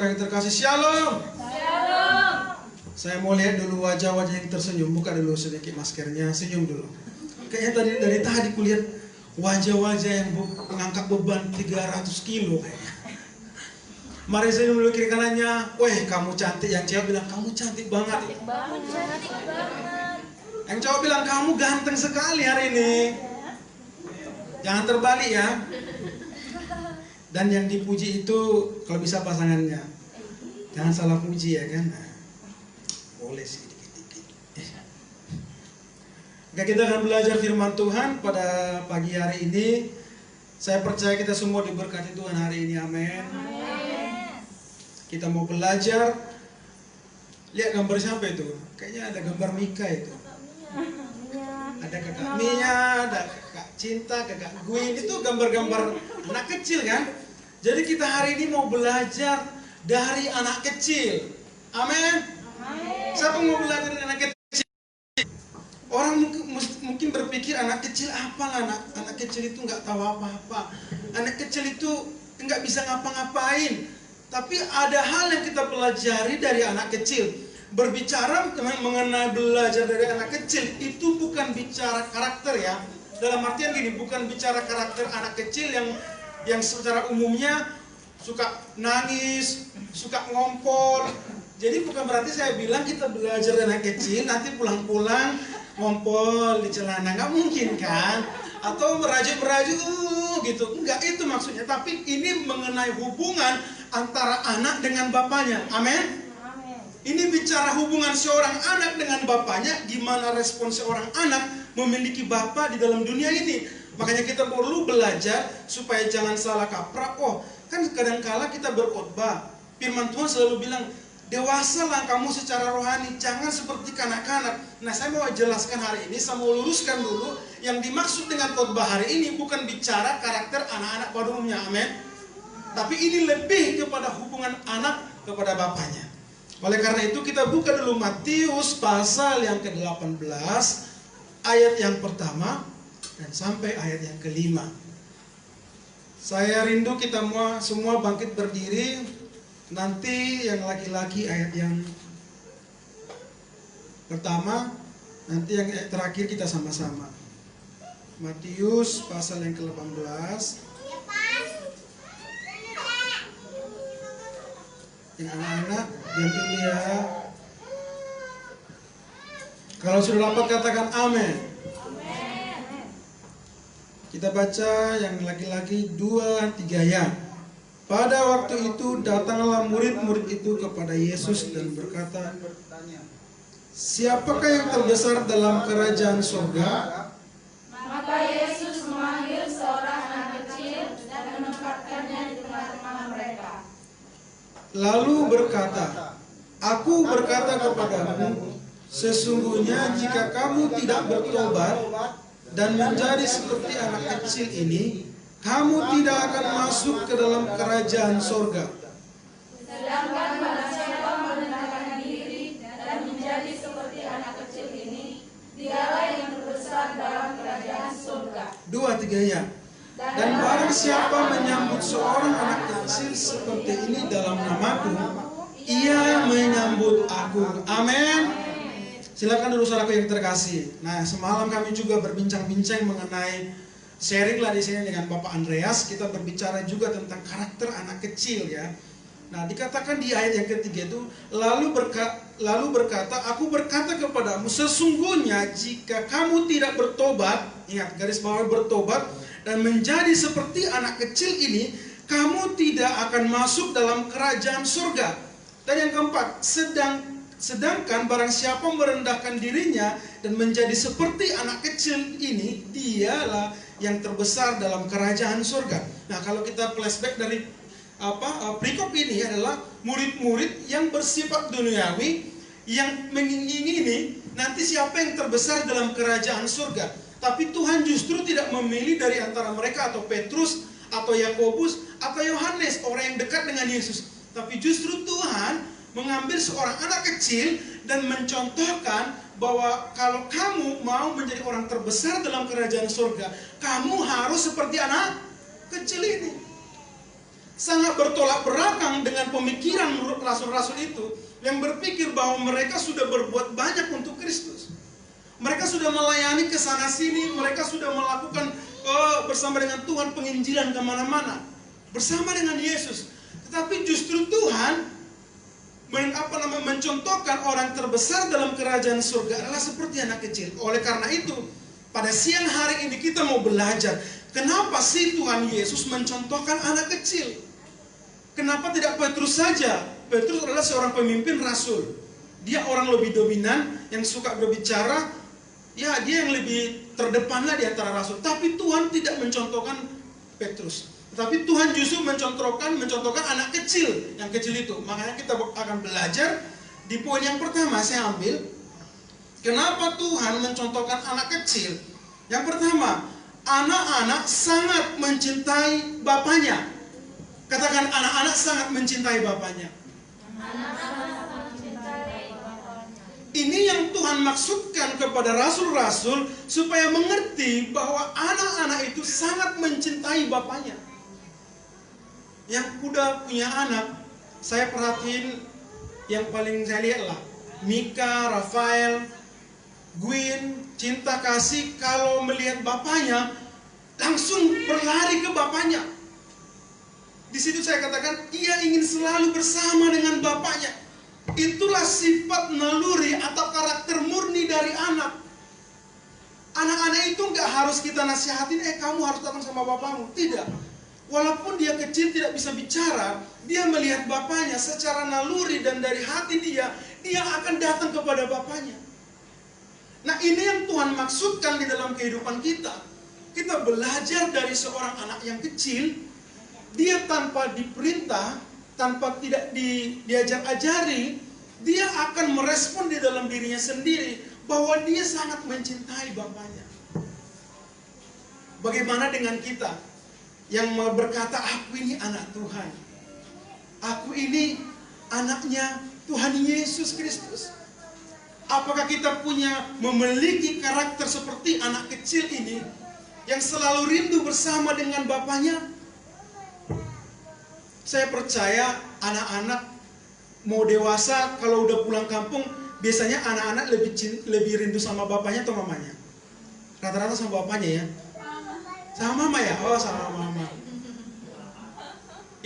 Yang terkasih, shalom. Shalom. Saya mau lihat dulu wajah-wajah yang tersenyum. Buka dulu sedikit maskernya, senyum dulu. Kayaknya dari tadi kulihat wajah-wajah yang mengangkat beban 300 kilo kayaknya. Mari senyum dulu kiri kanannya. Weh, kamu cantik. Yang cewek bilang kamu cantik banget. Cantik banget. Yang cowok bilang kamu ganteng sekali hari ini. Jangan terbalik ya. Dan yang dipuji itu kalau bisa pasangannya. Jangan salah puji ya kan. Nah, boleh sih dikit-dikit. Oke, kita akan belajar firman Tuhan pada pagi hari ini. Saya percaya kita semua diberkati Tuhan hari ini. Amin. Kita mau belajar. Lihat gambar siapa itu? Kayaknya ada gambar Mika itu. Ada kakak Mia, ada kakak Cinta, kakak Gwyn. Itu gambar-gambar anak kecil kan. Jadi kita hari ini mau belajar dari anak kecil. Amin. Siapa mau belajar dari anak kecil? Orang mungkin berpikir anak kecil apalah, anak kecil itu nggak tahu apa-apa. Anak kecil itu nggak bisa ngapa-ngapain. Tapi ada hal yang kita pelajari dari anak kecil. Berbicara mengenai belajar dari anak kecil itu bukan bicara karakter ya. Dalam artian gini, bukan bicara karakter anak kecil yang secara umumnya suka nangis, suka ngompol. Jadi bukan berarti saya bilang kita belajar dari anak kecil nanti pulang-pulang ngompol di celana, nggak mungkin kan? Atau merajuk-merajuk gitu, enggak itu maksudnya. Tapi ini mengenai hubungan antara anak dengan bapaknya. Amin. Ini bicara hubungan seorang anak dengan bapaknya, gimana respon seorang anak memiliki bapak di dalam dunia ini. Makanya kita perlu belajar supaya jangan salah kaprah. Oh, kan kadang-kala kita berkhotbah, firman Tuhan selalu bilang, dewasalah kamu secara rohani, jangan seperti kanak-kanak. Nah, saya mau jelaskan hari ini, saya mau luruskan dulu, yang dimaksud dengan khotbah hari ini bukan bicara karakter anak-anak pada umumnya, amin. Tapi ini lebih kepada hubungan anak kepada bapaknya. Oleh karena itu kita buka dulu Matius pasal yang ke-18 ayat yang pertama dan sampai ayat yang ke-5. Saya rindu kita semua bangkit berdiri. Nanti yang laki-laki ayat yang pertama, nanti yang terakhir kita sama-sama. Matius pasal yang ke-18. Yang anak-anak diam dulu ya. Kalau sudah dapat katakan amin. Kita baca yang laki-laki 2-3 ya. Pada waktu itu datanglah murid-murid itu kepada Yesus dan berkata, siapakah yang terbesar dalam kerajaan surga? Maka Yesus memanggil seorang anak kecil dan menempatkannya di tengah-tengah mereka. Lalu berkata, aku berkata kepadamu, sesungguhnya jika kamu tidak bertobat dan menjadi seperti anak kecil ini, kamu tidak akan masuk ke dalam kerajaan surga. Sedangkan barang siapa merendahkan diri dan menjadi seperti anak kecil ini, dialah yang terbesar dalam kerajaan surga. 2-3 ya. Dan barang siapa menyambut seorang anak kecil seperti ini dalam namaku, ia menyambut aku. Amin. Silakan dulu saudaraku yang terkasih. Nah, semalam kami juga berbincang-bincang mengenai sharing lah di sini dengan Bapak Andreas. Kita berbicara juga tentang karakter anak kecil ya. Nah, dikatakan di ayat yang ketiga itu, lalu berkata, aku berkata kepadamu, sesungguhnya jika kamu tidak bertobat, ingat garis bawah bertobat, dan menjadi seperti anak kecil ini, kamu tidak akan masuk dalam kerajaan surga. Dan yang keempat, sedangkan barang siapa merendahkan dirinya dan menjadi seperti anak kecil ini, dialah yang terbesar dalam kerajaan surga. Nah, kalau kita flashback dari perikop ini adalah murid-murid yang bersifat duniawi yang mengingini nanti siapa yang terbesar dalam kerajaan surga. Tapi Tuhan justru tidak memilih dari antara mereka atau Petrus atau Yakobus atau Yohanes, orang yang dekat dengan Yesus. Tapi justru Tuhan mengambil seorang anak kecil dan mencontohkan bahwa kalau kamu mau menjadi orang terbesar dalam kerajaan surga, kamu harus seperti anak kecil ini. sangat bertolak belakang dengan pemikiran rasul-rasul itu yang berpikir bahwa mereka sudah berbuat banyak untuk Kristus. Mereka sudah melayani ke sana sini, mereka sudah melakukan bersama dengan Tuhan penginjilan kemana-mana bersama dengan Yesus. Tetapi justru Tuhan mencontohkan orang terbesar dalam kerajaan surga adalah seperti anak kecil. Oleh karena itu, pada siang hari ini kita mau belajar kenapa sih Tuhan Yesus mencontohkan anak kecil. Kenapa tidak Petrus saja? Petrus adalah seorang pemimpin rasul. Dia orang lebih dominan, yang suka berbicara. Ya, dia yang lebih terdepanlah di antara rasul. Tapi Tuhan tidak mencontohkan Petrus. Tapi Tuhan justru mencontohkan anak kecil. Yang kecil itu. Makanya kita akan belajar di poin yang pertama saya ambil. Kenapa Tuhan mencontohkan anak kecil? Yang pertama, anak-anak sangat mencintai bapaknya. Katakan, anak-anak sangat mencintai bapaknya. Ini yang Tuhan maksudkan kepada rasul-rasul supaya mengerti bahwa anak-anak itu sangat mencintai bapaknya. Yang udah punya anak, saya perhatiin yang paling saya lihat lah, Mika, Rafael, Gwyn, cinta kasih kalau melihat bapaknya langsung berlari ke bapaknya. Di situ saya katakan ia ingin selalu bersama dengan bapaknya. Itulah sifat naluri atau karakter murni dari anak. Anak-anak itu nggak harus kita nasihatin, kamu harus datang sama bapakmu. Tidak. Walaupun dia kecil tidak bisa bicara, dia melihat bapaknya secara naluri dan dari hati dia akan datang kepada bapaknya. Nah, ini yang Tuhan maksudkan di dalam kehidupan kita. Kita belajar dari seorang anak yang kecil. Dia tanpa diperintah, tanpa tidak diajar-ajari, dia akan merespon di dalam dirinya sendiri bahwa dia sangat mencintai bapaknya. Bagaimana dengan kita yang berkata, aku ini anak Tuhan, aku ini anaknya Tuhan Yesus Kristus? Apakah kita memiliki karakter seperti anak kecil ini yang selalu rindu bersama dengan bapaknya? Saya percaya anak-anak mau dewasa kalau udah pulang kampung, biasanya anak-anak lebih rindu sama bapaknya atau mamanya? Rata-rata sama bapaknya ya? Sama mama ya? Oh, sama mama.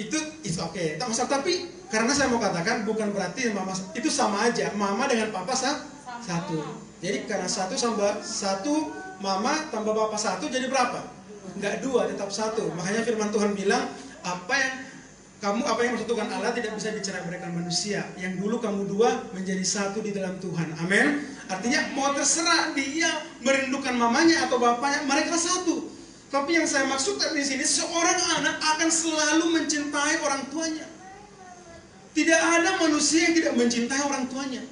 Itu it's okay. Tak masalah, tapi karena saya mau katakan bukan berarti mama itu sama aja. Mama dengan papa satu. Jadi karena satu mama tambah papa satu jadi berapa? Enggak dua, tetap satu. Makanya firman Tuhan bilang apa yang bersatukan Allah tidak bisa dicerai-beraikan manusia. Yang dulu kamu dua menjadi satu di dalam Tuhan. Amin. Artinya mau terserah dia merindukan mamanya atau bapaknya, mereka satu. Tapi yang saya maksudkan di sini, seorang anak akan selalu mencintai orang tuanya. Tidak ada manusia yang tidak mencintai orang tuanya.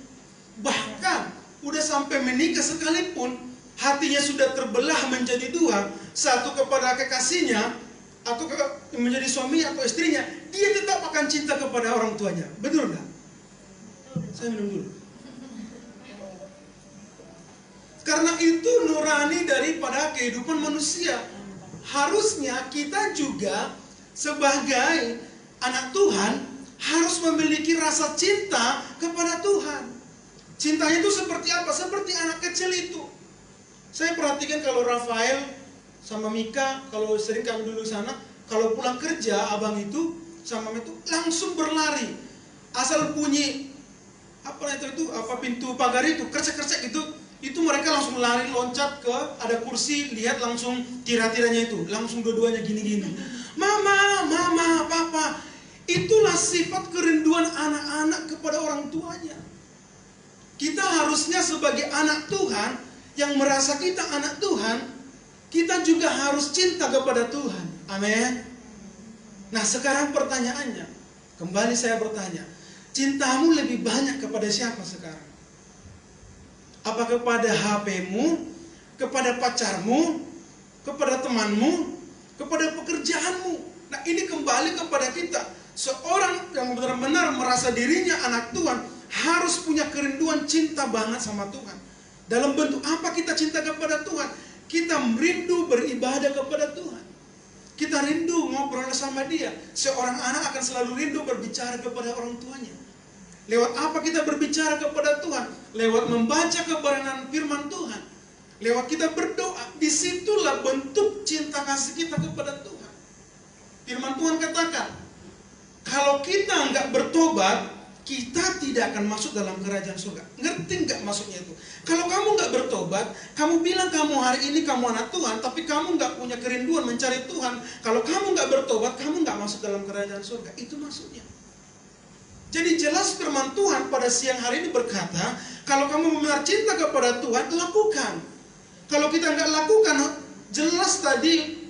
Bahkan udah sampai menikah sekalipun, hatinya sudah terbelah menjadi dua, satu kepada kekasihnya atau menjadi suami atau istrinya, dia tetap akan cinta kepada orang tuanya. Betul nggak? Saya minum dulu. Karena itu nurani daripada kehidupan manusia. Harusnya kita juga sebagai anak Tuhan harus memiliki rasa cinta kepada Tuhan. Cintanya itu seperti apa? Seperti anak kecil itu. Saya perhatikan kalau Rafael sama Mika, kalau sering kami dulu sana, kalau pulang kerja, abang itu sama itu langsung berlari. Asal bunyi pintu pagar itu kercek-kercek itu mereka langsung lari, loncat ke ada kursi, lihat langsung tirai-tirainya itu, langsung dua-duanya gini-gini. Mama, papa. Itulah sifat kerinduan anak-anak kepada orang tuanya. Kita harusnya sebagai anak Tuhan yang merasa kita anak Tuhan, kita juga harus cinta kepada Tuhan. Amin. Nah, sekarang pertanyaannya, kembali saya bertanya, cintamu lebih banyak kepada siapa sekarang? Apa kepada HP-mu, kepada pacarmu, kepada temanmu, kepada pekerjaanmu? Nah, ini kembali kepada kita. Seorang yang benar-benar merasa dirinya anak Tuhan harus punya kerinduan cinta banget sama Tuhan. Dalam bentuk apa kita cinta kepada Tuhan? Kita merindu beribadah kepada Tuhan. Kita rindu ngobrol sama dia. Seorang anak akan selalu rindu berbicara kepada orang tuanya. Lewat apa kita berbicara kepada Tuhan? Lewat membaca kebenaran firman Tuhan. Lewat kita berdoa. Disitulah bentuk cinta kasih kita kepada Tuhan. Firman Tuhan katakan, kalau kita nggak bertobat, kita tidak akan masuk dalam kerajaan surga. Ngerti nggak maksudnya itu? Kalau kamu nggak bertobat, kamu bilang kamu hari ini kamu anak Tuhan, tapi kamu nggak punya kerinduan mencari Tuhan. Kalau kamu nggak bertobat, kamu nggak masuk dalam kerajaan surga. Itu maksudnya. Jadi jelas firman Tuhan pada siang hari ini berkata, kalau kamu benar cinta kepada Tuhan, lakukan. Kalau kita nggak lakukan, jelas tadi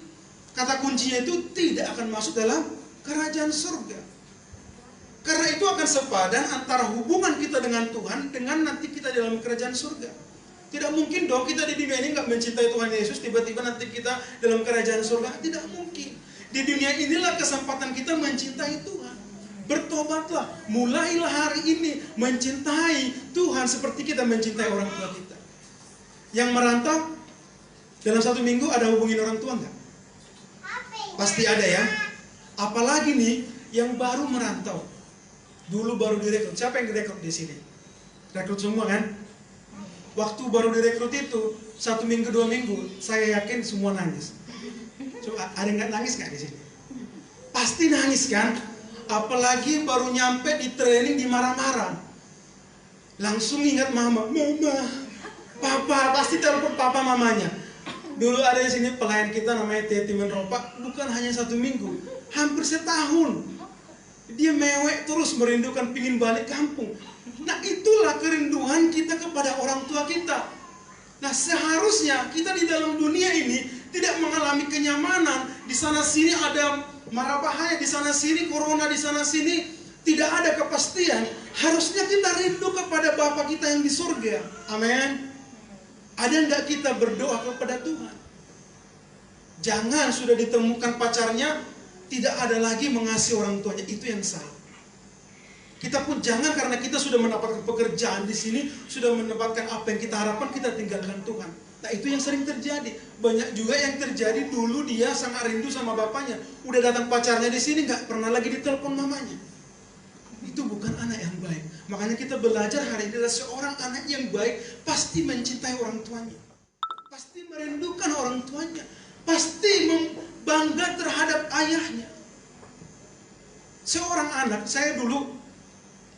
kata kuncinya itu tidak akan masuk dalam kerajaan surga. Karena itu akan sepadan antara hubungan kita dengan Tuhan dengan nanti kita dalam kerajaan surga. Tidak mungkin dong kita di dunia ini nggak mencintai Tuhan Yesus, tiba-tiba nanti kita dalam kerajaan surga. Tidak mungkin. Di dunia inilah kesempatan kita mencintai Tuhan. Bertobatlah, mulailah hari ini mencintai Tuhan seperti kita mencintai orang tua kita. Yang merantau dalam satu minggu ada hubungin orang tua nggak? Pasti ada ya. Apalagi nih yang baru merantau, dulu baru direkrut. Siapa yang direkrut di sini? Rekrut semua kan? Waktu baru direkrut itu 1 minggu 2 minggu, saya yakin semua nangis. Coba ada yang nggak nangis nggak di sini? Pasti nangis kan? Apalagi baru nyampe di training dimarah-marah, langsung ingat mama, papa, pasti telepon papa mamanya. Dulu ada di sini pelayan kita namanya Teti Menropa, bukan hanya 1 minggu, hampir setahun. Dia mewek terus merindukan pingin balik kampung. Nah itulah kerinduan kita kepada orang tua kita. Nah seharusnya kita di dalam dunia ini tidak mengalami kenyamanan. Di sana sini ada mara bahaya, di sana sini corona, di sana sini tidak ada kepastian. Harusnya kita rindu kepada Bapa kita yang di surga. Amin. Ada nggak kita berdoa kepada Tuhan? Jangan sudah ditemukan pacarnya, tidak ada lagi mengasihi orang tuanya. Itu yang salah. Kita pun jangan karena kita sudah mendapatkan pekerjaan di sini, sudah mendapatkan apa yang kita harapkan, kita tinggalkan Tuhan. Nah itu yang sering terjadi. Banyak juga yang terjadi dulu dia sangat rindu sama bapaknya. Udah datang pacarnya di sini, nggak pernah lagi ditelepon mamanya. Itu bukan anak yang baik. Makanya kita belajar hari ini adalah seorang anak yang baik pasti mencintai orang tuanya, pasti merindukan orang tuanya, pasti bangga terhadap ayahnya. Seorang anak, saya dulu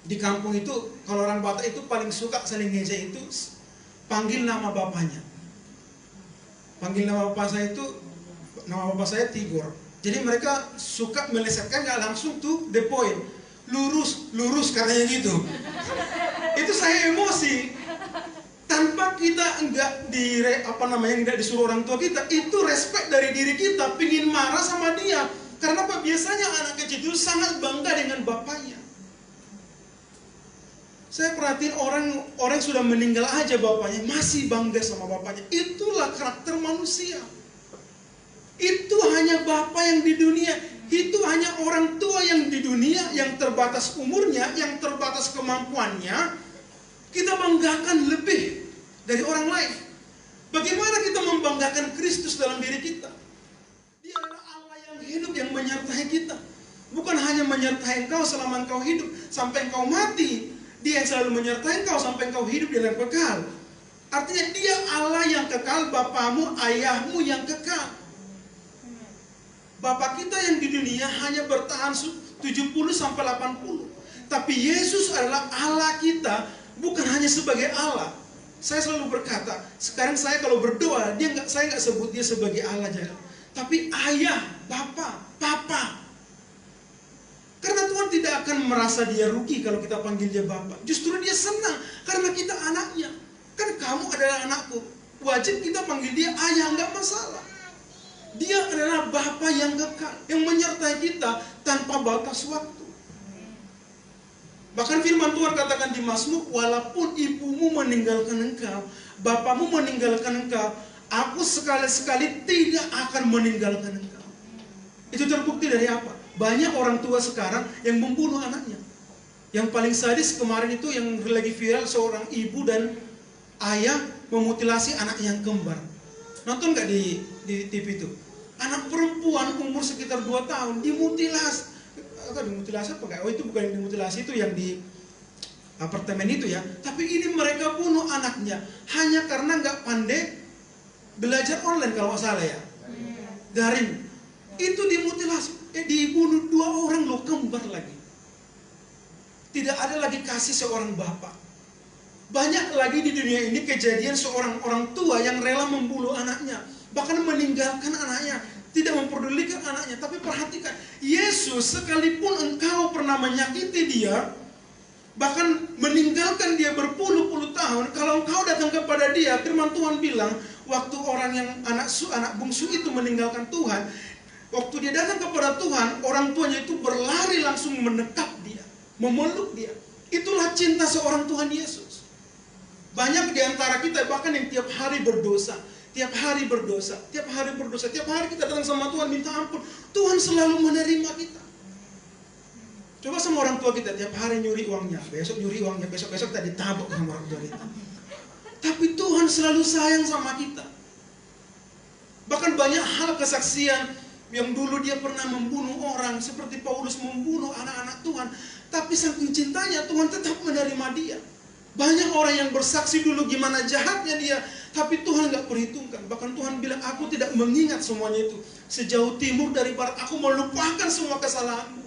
di kampung itu, kalau orang Batak itu paling suka saling ngejek itu panggil nama bapaknya. Panggil nama bapak saya itu, nama bapak saya Tigor. Jadi mereka suka melesetkan, nggak langsung to the point. Lurus katanya gitu. Itu saya emosi. Tanpa kita enggak enggak disuruh orang tua kita, itu respect dari diri kita, pingin marah sama dia. Karena apa? Biasanya anak kecil itu sangat bangga dengan bapaknya. Saya perhatiin orang sudah meninggal aja bapaknya masih bangga sama bapaknya. Itulah karakter manusia. Itu hanya bapak yang di dunia. Itu hanya orang tua yang di dunia, yang terbatas umurnya, yang terbatas kemampuannya. Kita banggakan lebih dari orang lain. Bagaimana kita membanggakan Kristus dalam diri kita? Dia adalah Allah yang hidup, yang menyertai kita. Bukan hanya menyertai engkau selama engkau hidup, sampai engkau mati. Dia yang selalu menyertai engkau sampai engkau hidup di dalam kekal. Artinya dia Allah yang kekal, bapamu, ayahmu yang kekal. Bapak kita yang di dunia hanya bertahan 70 sampai 80. Tapi Yesus adalah Allah kita, bukan hanya sebagai Allah. Saya selalu berkata, sekarang saya kalau berdoa, saya nggak sebut dia sebagai Allah aja. Tapi ayah, bapak, papa. Karena Tuhan tidak akan merasa dia rugi kalau kita panggil dia bapak. Justru dia senang karena kita anaknya. Kan kamu adalah anakku. Wajib kita panggil dia ayah, nggak masalah. Dia adalah Bapa yang kekal, yang menyertai kita tanpa batas waktu. Bahkan firman Tuhan katakan di Mazmur, walaupun ibumu meninggalkan engkau, bapamu meninggalkan engkau, aku sekali-sekali tidak akan meninggalkan engkau. Itu terbukti dari apa? Banyak orang tua sekarang yang membunuh anaknya. Yang paling sadis kemarin itu yang lagi viral, seorang ibu dan ayah memutilasi anak yang kembar. Nonton nggak di TV itu? Anak perempuan umur sekitar 2 tahun dimutilasi. Atau dimutilasi apa enggak? Oh, itu bukan yang dimutilasi, itu yang di apartemen itu ya. Tapi ini mereka bunuh anaknya hanya karena nggak pandai belajar online kalau nggak salah ya. Daring. Itu dimutilasi, dibunuh 2 orang loh, kembar lagi. Tidak ada lagi kasih seorang bapak. Banyak lagi di dunia ini kejadian seorang orang tua yang rela membunuh anaknya, bahkan meninggalkan anaknya, tidak memperdulikan anaknya. Tapi perhatikan, Yesus sekalipun engkau pernah menyakiti dia, bahkan meninggalkan dia berpuluh-puluh tahun, kalau engkau datang kepada dia, firman Tuhan bilang, waktu orang yang anak bungsu itu meninggalkan Tuhan, waktu dia datang kepada Tuhan, orang tuanya itu berlari langsung mendekat dia, memeluk dia. Itulah cinta seorang Tuhan Yesus. Banyak di antara kita bahkan yang tiap hari berdosa, tiap hari berdosa, tiap hari berdosa, tiap hari kita datang sama Tuhan minta ampun. Tuhan selalu menerima kita. Coba sama orang tua kita, tiap hari nyuri uangnya, besok nyuri uangnya, besok kita ditabok sama orang tua kita. Tapi Tuhan selalu sayang sama kita. Bahkan banyak hal kesaksian yang dulu dia pernah membunuh orang, seperti Paulus membunuh anak-anak Tuhan, tapi saking cintanya Tuhan tetap menerima dia. Banyak orang yang bersaksi dulu gimana jahatnya dia, tapi Tuhan gak perhitungkan. Bahkan Tuhan bilang, aku tidak mengingat semuanya itu. Sejauh timur dari barat, aku melupakan semua kesalahanmu.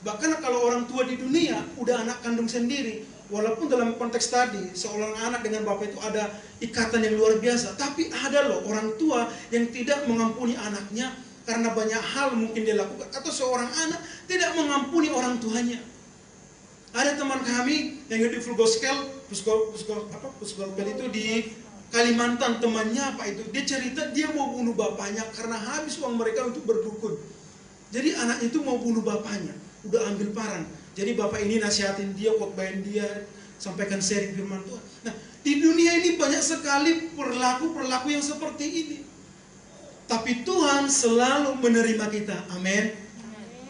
Bahkan kalau orang tua di dunia udah anak kandung sendiri, walaupun dalam konteks tadi seorang anak dengan bapak itu ada ikatan yang luar biasa, tapi ada loh orang tua yang tidak mengampuni anaknya karena banyak hal mungkin dia lakukan, atau seorang anak tidak mengampuni orang tuanya. Ada teman kami yang di Full Gospel itu di Kalimantan, temannya apa itu, dia cerita dia mau bunuh bapaknya karena habis uang mereka untuk berdukun. Jadi anaknya itu mau bunuh bapaknya, udah ambil parang. Jadi bapak ini nasihatin dia, khotbahin dia, sampaikan sharing firman Tuhan. Nah, di dunia ini banyak sekali perilaku yang seperti ini. Tapi Tuhan selalu menerima kita. Amin.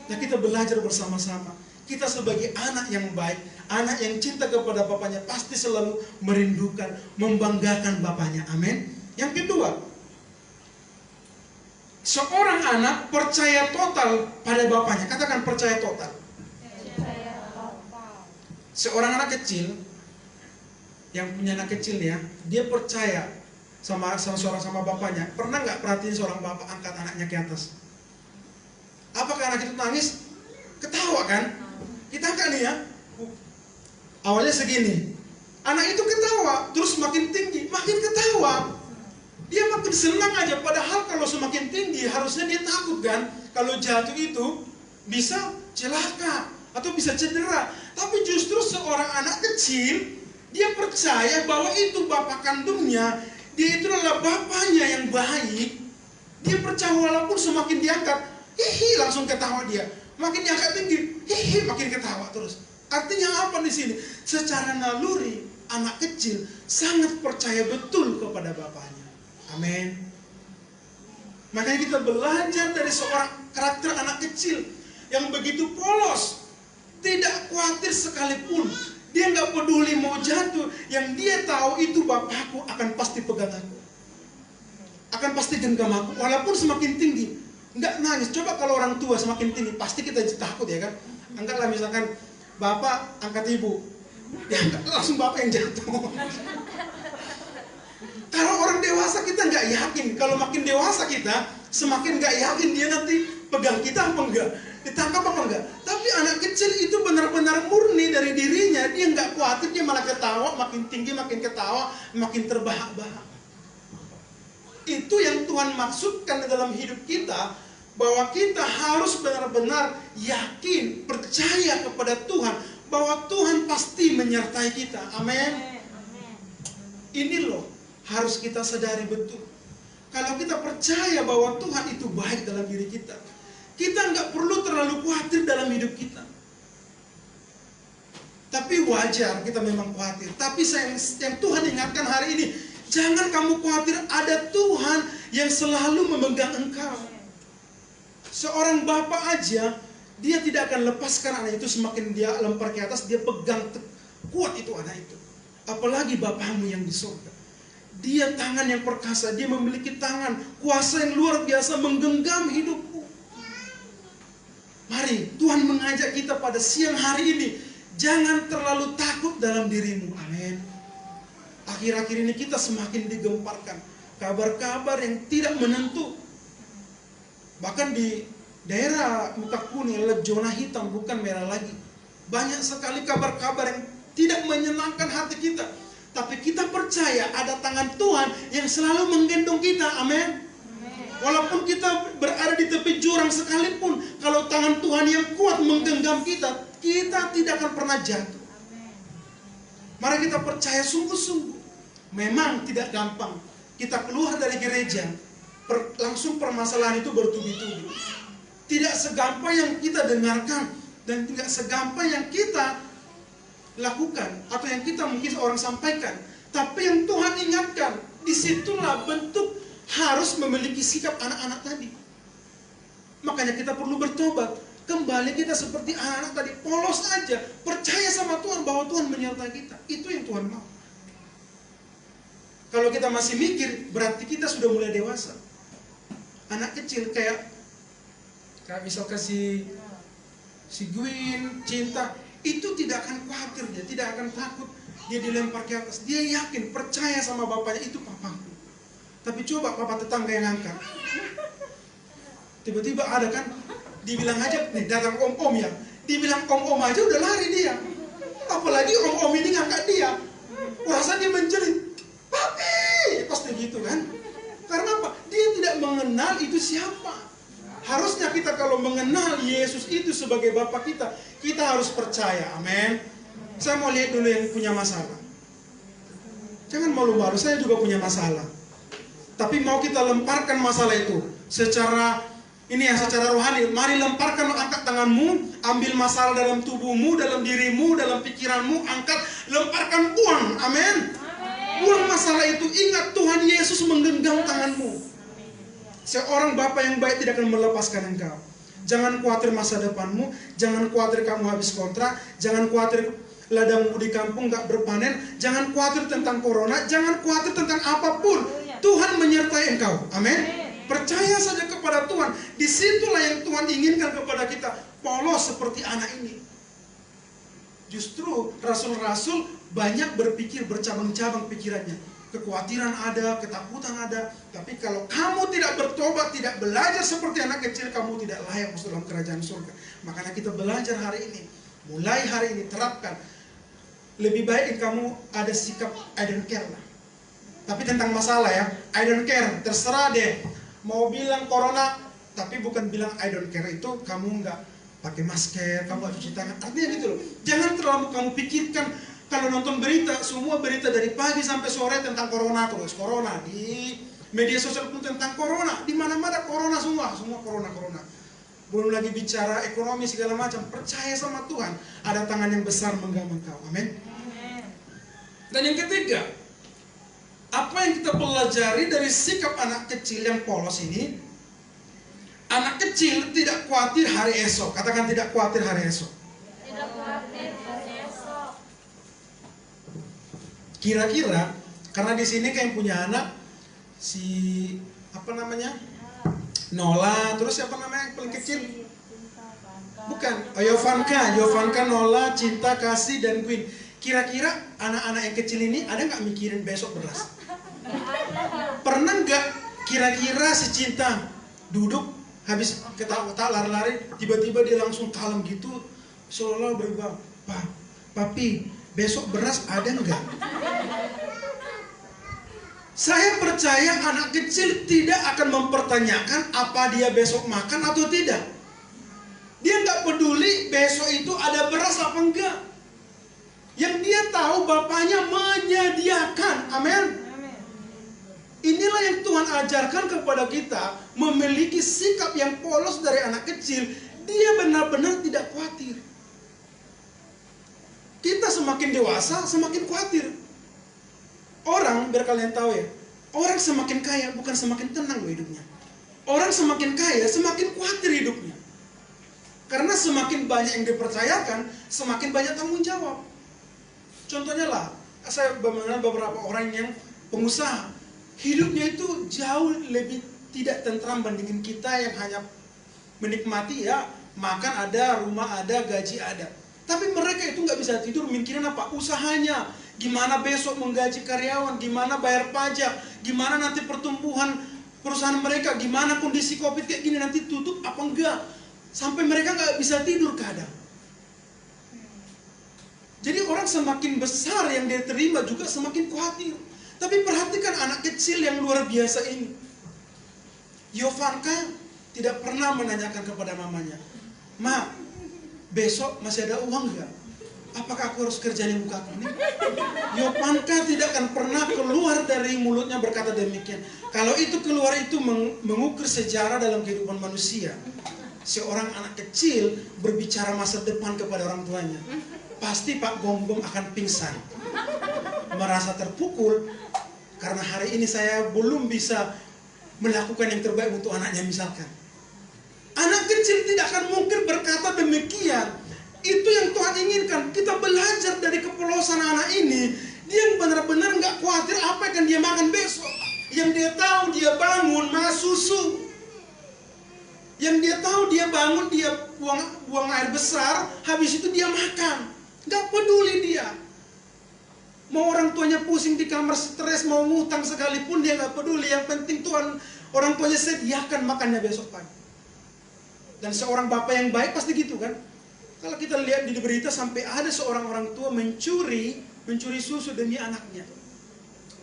Nah, kita belajar bersama-sama. Kita sebagai anak yang baik, anak yang cinta kepada bapaknya, pasti selalu merindukan, membanggakan bapaknya. Amin. Yang kedua, seorang anak percaya total pada bapaknya. Katakan percaya total. Seorang anak kecil yang punya anak kecil ya, dia percaya sama bapaknya. Pernah nggak perhatiin seorang bapak angkat anaknya ke atas? Apakah anak itu nangis? Ketawa kan? Kita angkat nih ya. Awalnya segini. Anak itu ketawa, terus makin tinggi, makin ketawa. Dia makin senang aja. Padahal kalau semakin tinggi harusnya dia takut kan? Kalau jatuh itu bisa celaka atau bisa cedera. Tapi justru seorang anak kecil, dia percaya bahwa itu bapak kandungnya, dia itu adalah bapaknya yang baik. Dia percaya walaupun semakin diangkat, hihi, langsung ketawa dia. Makin diangkat tinggi, hihi, makin ketawa terus. Artinya apa di sini? Secara naluri, anak kecil sangat percaya betul kepada bapaknya. Amin. Makanya kita belajar dari seorang karakter anak kecil yang begitu polos, tidak khawatir sekalipun. Dia nggak peduli mau jatuh. Yang dia tahu itu bapakku akan pasti pegang aku, akan pasti genggam aku, walaupun semakin tinggi. Nggak nangis. Coba kalau orang tua semakin tinggi, pasti kita takut ya kan. Anggaplah misalkan bapak angkat ibu, ya langsung bapak yang jatuh. Kalau orang dewasa kita nggak yakin. Kalau makin dewasa kita, semakin nggak yakin dia nanti pegang kita apa enggak, ditangkap apa enggak. Tapi anak kecil itu benar-benar murni dari dirinya. Dia nggak khawatir, dia malah ketawa, makin tinggi makin ketawa, makin terbahak-bahak. Itu yang Tuhan maksudkan dalam hidup kita, bahwa kita harus benar-benar yakin, percaya kepada Tuhan, bahwa Tuhan pasti menyertai kita. Amin. Ini loh harus kita sadari betul. Kalau kita percaya bahwa Tuhan itu baik dalam diri kita, kita nggak perlu terlalu khawatir dalam hidup kita. Tapi wajar kita memang khawatir. Tapi yang Tuhan ingatkan hari ini, jangan kamu khawatir, ada Tuhan yang selalu memegang engkau. Seorang bapak aja, dia tidak akan lepaskan anak itu. Semakin dia lempar ke atas, dia pegang kuat itu anak itu. Apalagi bapakmu yang di surga. Dia tangan yang perkasa, dia memiliki tangan, kuasa yang luar biasa menggenggam hidupmu. Mari, Tuhan mengajak kita pada siang hari ini, jangan terlalu takut dalam dirimu. Amin. Akhir-akhir ini kita semakin digemparkan kabar-kabar yang tidak menentu. Bahkan di daerah muka kuning, zona hitam, bukan merah lagi. Banyak sekali kabar-kabar yang tidak menyenangkan hati kita. Tapi kita percaya ada tangan Tuhan yang selalu menggendong kita. Amin. Walaupun kita berada di tepi jurang sekalipun, kalau tangan Tuhan yang kuat menggenggam kita, kita tidak akan pernah jatuh. Mari kita percaya sungguh-sungguh. Memang tidak gampang. Kita keluar dari gereja, langsung permasalahan itu bertubi-tubi. Tidak segampang yang kita dengarkan, dan tidak segampang yang kita lakukan, atau yang kita mungkin orang sampaikan. Tapi yang Tuhan ingatkan, disitulah bentuk harus memiliki sikap anak-anak tadi. Makanya kita perlu bertobat. Kembali kita seperti anak-anak tadi, polos aja, percaya sama Tuhan bahwa Tuhan menyertai kita. Itu yang Tuhan mau. Kalau kita masih mikir, berarti kita sudah mulai dewasa. Anak kecil kayak misalkan si Gwyn, Cinta, itu tidak akan khawatir, dia tidak akan takut, dia dilempar ke atas. Dia yakin, percaya sama bapaknya, itu papaku. Tapi coba papa tetangga yang angkat. Tiba-tiba ada kan, dibilang aja, nih datang om-om ya, dibilang om-om aja udah lari dia. Apalagi om-om ini ngangkat dia. Rasa dia menjerit, papi, pasti gitu kan. Karena apa? Dia tidak mengenal itu siapa. Harusnya kita kalau mengenal Yesus itu sebagai Bapa kita, kita harus percaya. Amin. Saya mau lihat dulu yang punya masalah. Jangan malu-malu, saya juga punya masalah. Tapi mau kita lemparkan masalah itu secara secara rohani. Mari lemparkan, angkat tanganmu, ambil masalah dalam tubuhmu, dalam dirimu, dalam pikiranmu, angkat, lemparkan, buang. Amin. Buang masalah itu. Ingat Tuhan Yesus menggenggam tanganmu. Seorang Bapa yang baik tidak akan melepaskan engkau. Jangan khawatir masa depanmu, jangan khawatir kamu habis kontrak, jangan khawatir ladangmu di kampung gak berpanen, jangan khawatir tentang corona, jangan khawatir tentang apapun. Tuhan menyertai engkau. Amin. Percaya saja kepada Tuhan. Disitulah yang Tuhan inginkan kepada kita. Polos seperti anak ini. Justru rasul-rasul banyak berpikir bercabang-cabang pikirannya. Kekhawatiran ada, ketakutan ada. Tapi kalau kamu tidak bertobat, tidak belajar seperti anak kecil, kamu tidak layak masuk dalam kerajaan surga. Makanya kita belajar hari ini. Mulai hari ini terapkan. Lebih baik kamu ada sikap I don't care lah. Tapi tentang masalah ya, I don't care, terserah deh. Mau bilang corona, tapi bukan bilang I don't care itu kamu nggak pakai masker, kamu nggak cuci tangan. Artinya gitu loh. Jangan terlalu kamu pikirkan. Kalau nonton berita, semua berita dari pagi sampai sore tentang corona terus. Corona di media sosial pun tentang corona. Di mana-mana corona semua corona. Belum lagi bicara ekonomi segala macam. Percaya sama Tuhan, ada tangan yang besar menggenggam engkau. Amin. Dan yang ketiga, apa yang kita pelajari dari sikap anak kecil yang polos ini? Anak kecil tidak khawatir hari esok. Katakan tidak khawatir hari esok. Tidak khawatir hari esok. Kira-kira, karena di sini kayak punya anak, Nola, terus siapa namanya yang paling kecil? Bukan, Yovanka, Nola, Cinta, Kasih, dan Queen. Kira-kira anak-anak yang kecil ini ada nggak mikirin besok beras? Pernah nggak kira-kira si Cinta duduk habis ketawa-ketawa lari-lari, tiba-tiba dia langsung kalem gitu, seolah-olah berubah, papi, besok beras ada nggak? Saya percaya anak kecil tidak akan mempertanyakan apa dia besok makan atau tidak. Dia nggak peduli besok itu ada beras apa enggak. Yang dia tahu bapaknya menyediakan. Amin. Inilah yang Tuhan ajarkan kepada kita, memiliki sikap yang polos dari anak kecil. Dia benar-benar tidak khawatir. Kita semakin dewasa, semakin khawatir. Orang, biar kalian tahu ya, orang semakin kaya bukan semakin tenang loh hidupnya. Orang semakin kaya, semakin khawatir hidupnya. Karena semakin banyak yang dipercayakan, semakin banyak tanggung jawab. Contohnya lah, saya mengenal beberapa orang yang pengusaha, hidupnya itu jauh lebih tidak tentram bandingin kita yang hanya menikmati ya, makan ada, rumah ada, gaji ada. Tapi mereka itu nggak bisa tidur mikirin apa? Usahanya, gimana besok menggaji karyawan, gimana bayar pajak, gimana nanti pertumbuhan perusahaan mereka, gimana kondisi COVID kayak gini nanti tutup apa enggak. Sampai mereka nggak bisa tidur kadang. Jadi orang semakin besar yang dia terima juga semakin khawatir. Tapi perhatikan anak kecil yang luar biasa ini. Yovanka tidak pernah menanyakan kepada mamanya, "Ma, besok masih ada uang nggak? Apakah aku harus kerja di muka aku ini?" Yovanka tidak akan pernah keluar dari mulutnya berkata demikian. Kalau itu keluar itu mengukir sejarah dalam kehidupan manusia. Seorang anak kecil berbicara masa depan kepada orang tuanya, pasti Pak Gombong akan pingsan, merasa terpukul karena hari ini saya belum bisa melakukan yang terbaik untuk anaknya misalkan. Anak kecil tidak akan mungkin berkata demikian. Itu yang Tuhan inginkan. Kita belajar dari kepolosan anak ini. Dia benar-benar nggak khawatir apa yang dia makan besok. Yang dia tahu dia bangun makan susu. Yang dia tahu dia bangun dia buang air besar. Habis itu dia makan. Nggak peduli dia. Mau orang tuanya pusing di kamar stres, mau ngutang sekalipun dia nggak peduli. Yang penting Tuhan, orang tuanya sediakan makannya besok pagi. Dan seorang bapak yang baik pasti gitu kan. Kalau kita lihat di berita sampai ada seorang orang tua mencuri susu demi anaknya.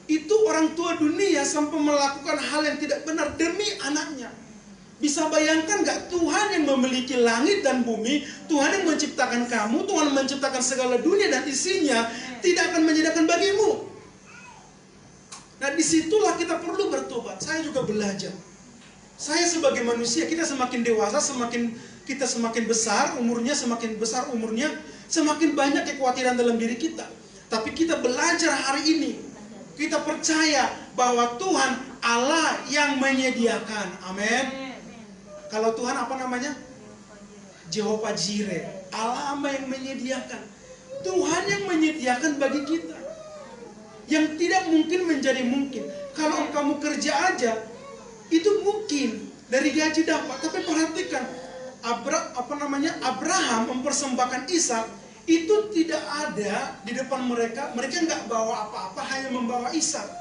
Itu orang tua dunia sampai melakukan hal yang tidak benar demi anaknya. Bisa bayangkan gak Tuhan yang memiliki langit dan bumi, Tuhan yang menciptakan kamu, Tuhan menciptakan segala dunia dan isinya, tidak akan menyediakan bagimu. Nah disitulah kita perlu bertobat. Saya juga belajar. Saya sebagai manusia, kita semakin dewasa, kita semakin besar umurnya, semakin banyak kekhawatiran dalam diri kita. Tapi kita belajar hari ini, kita percaya bahwa Tuhan Allah yang menyediakan. Amin. Kalau Tuhan apa namanya? Jehovah Jireh, Allah yang menyediakan. Tuhan yang menyediakan bagi kita. Yang tidak mungkin menjadi mungkin. Kalau kamu kerja aja, itu mungkin dari gaji dapat. Tapi perhatikan, Abraham mempersembahkan Ishak, itu tidak ada di depan mereka. Mereka nggak bawa apa-apa, hanya membawa Ishak.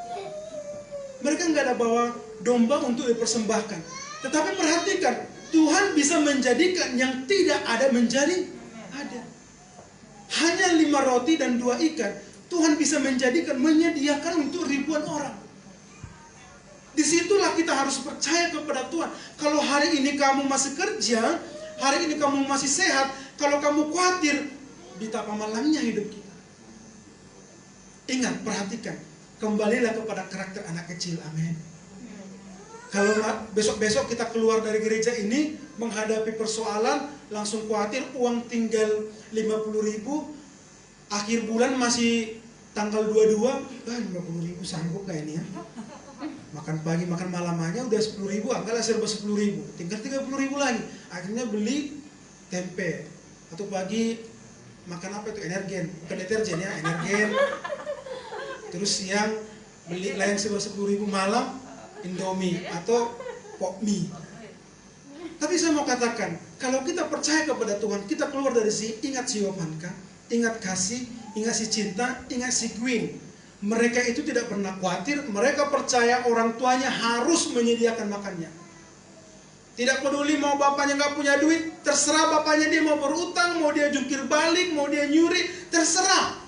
Mereka nggak ada bawa domba untuk dipersembahkan. Tetapi perhatikan, Tuhan bisa menjadikan yang tidak ada menjadi ada. Hanya 5 roti dan 2 ikan, Tuhan bisa menyediakan untuk ribuan orang. Disitulah kita harus percaya kepada Tuhan. Kalau hari ini kamu masih kerja, hari ini kamu masih sehat, kalau kamu khawatir, betapa malamnya hidup kita. Ingat, perhatikan, kembalilah kepada karakter anak kecil. Amin. Kalau besok-besok kita keluar dari gereja ini menghadapi persoalan, langsung khawatir uang tinggal 50.000, akhir bulan masih tanggal 22, 50.000 sanggup gak ini ya? Makan pagi, makan malam aja udah 10.000, anggaplah serba 10.000, tinggal 30.000 lagi. Akhirnya beli tempe, atau pagi makan apa itu, energen, bukan deterjen ya, energen. Terus siang beli lain serba 10.000, malam Indomie atau pop mie. Tapi saya mau katakan, kalau kita percaya kepada Tuhan, kita keluar dari sini, ingat si Yovanka, ingat kasih, ingat si cinta, ingat si Queen. Mereka itu tidak pernah khawatir, mereka percaya orang tuanya harus menyediakan makannya. Tidak peduli mau bapaknya nggak punya duit, terserah bapaknya dia mau berutang, mau dia jungkir balik, mau dia nyuri, terserah.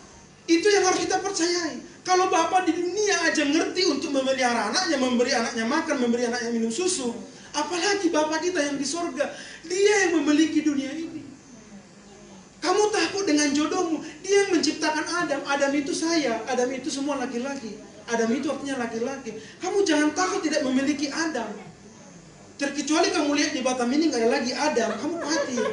Itu yang harus kita percayai. Kalau bapak di dunia aja ngerti untuk memelihara anaknya, memberi anaknya makan, memberi anaknya minum susu, apalagi bapak kita yang di sorga, dia yang memiliki dunia ini. Kamu takut dengan jodohmu, dia yang menciptakan Adam. Adam itu saya, Adam itu semua laki-laki. Adam itu artinya laki-laki. Kamu jangan takut tidak memiliki Adam. Terkecuali kamu lihat di Batam ini nggak ada lagi Adam, kamu khawatir.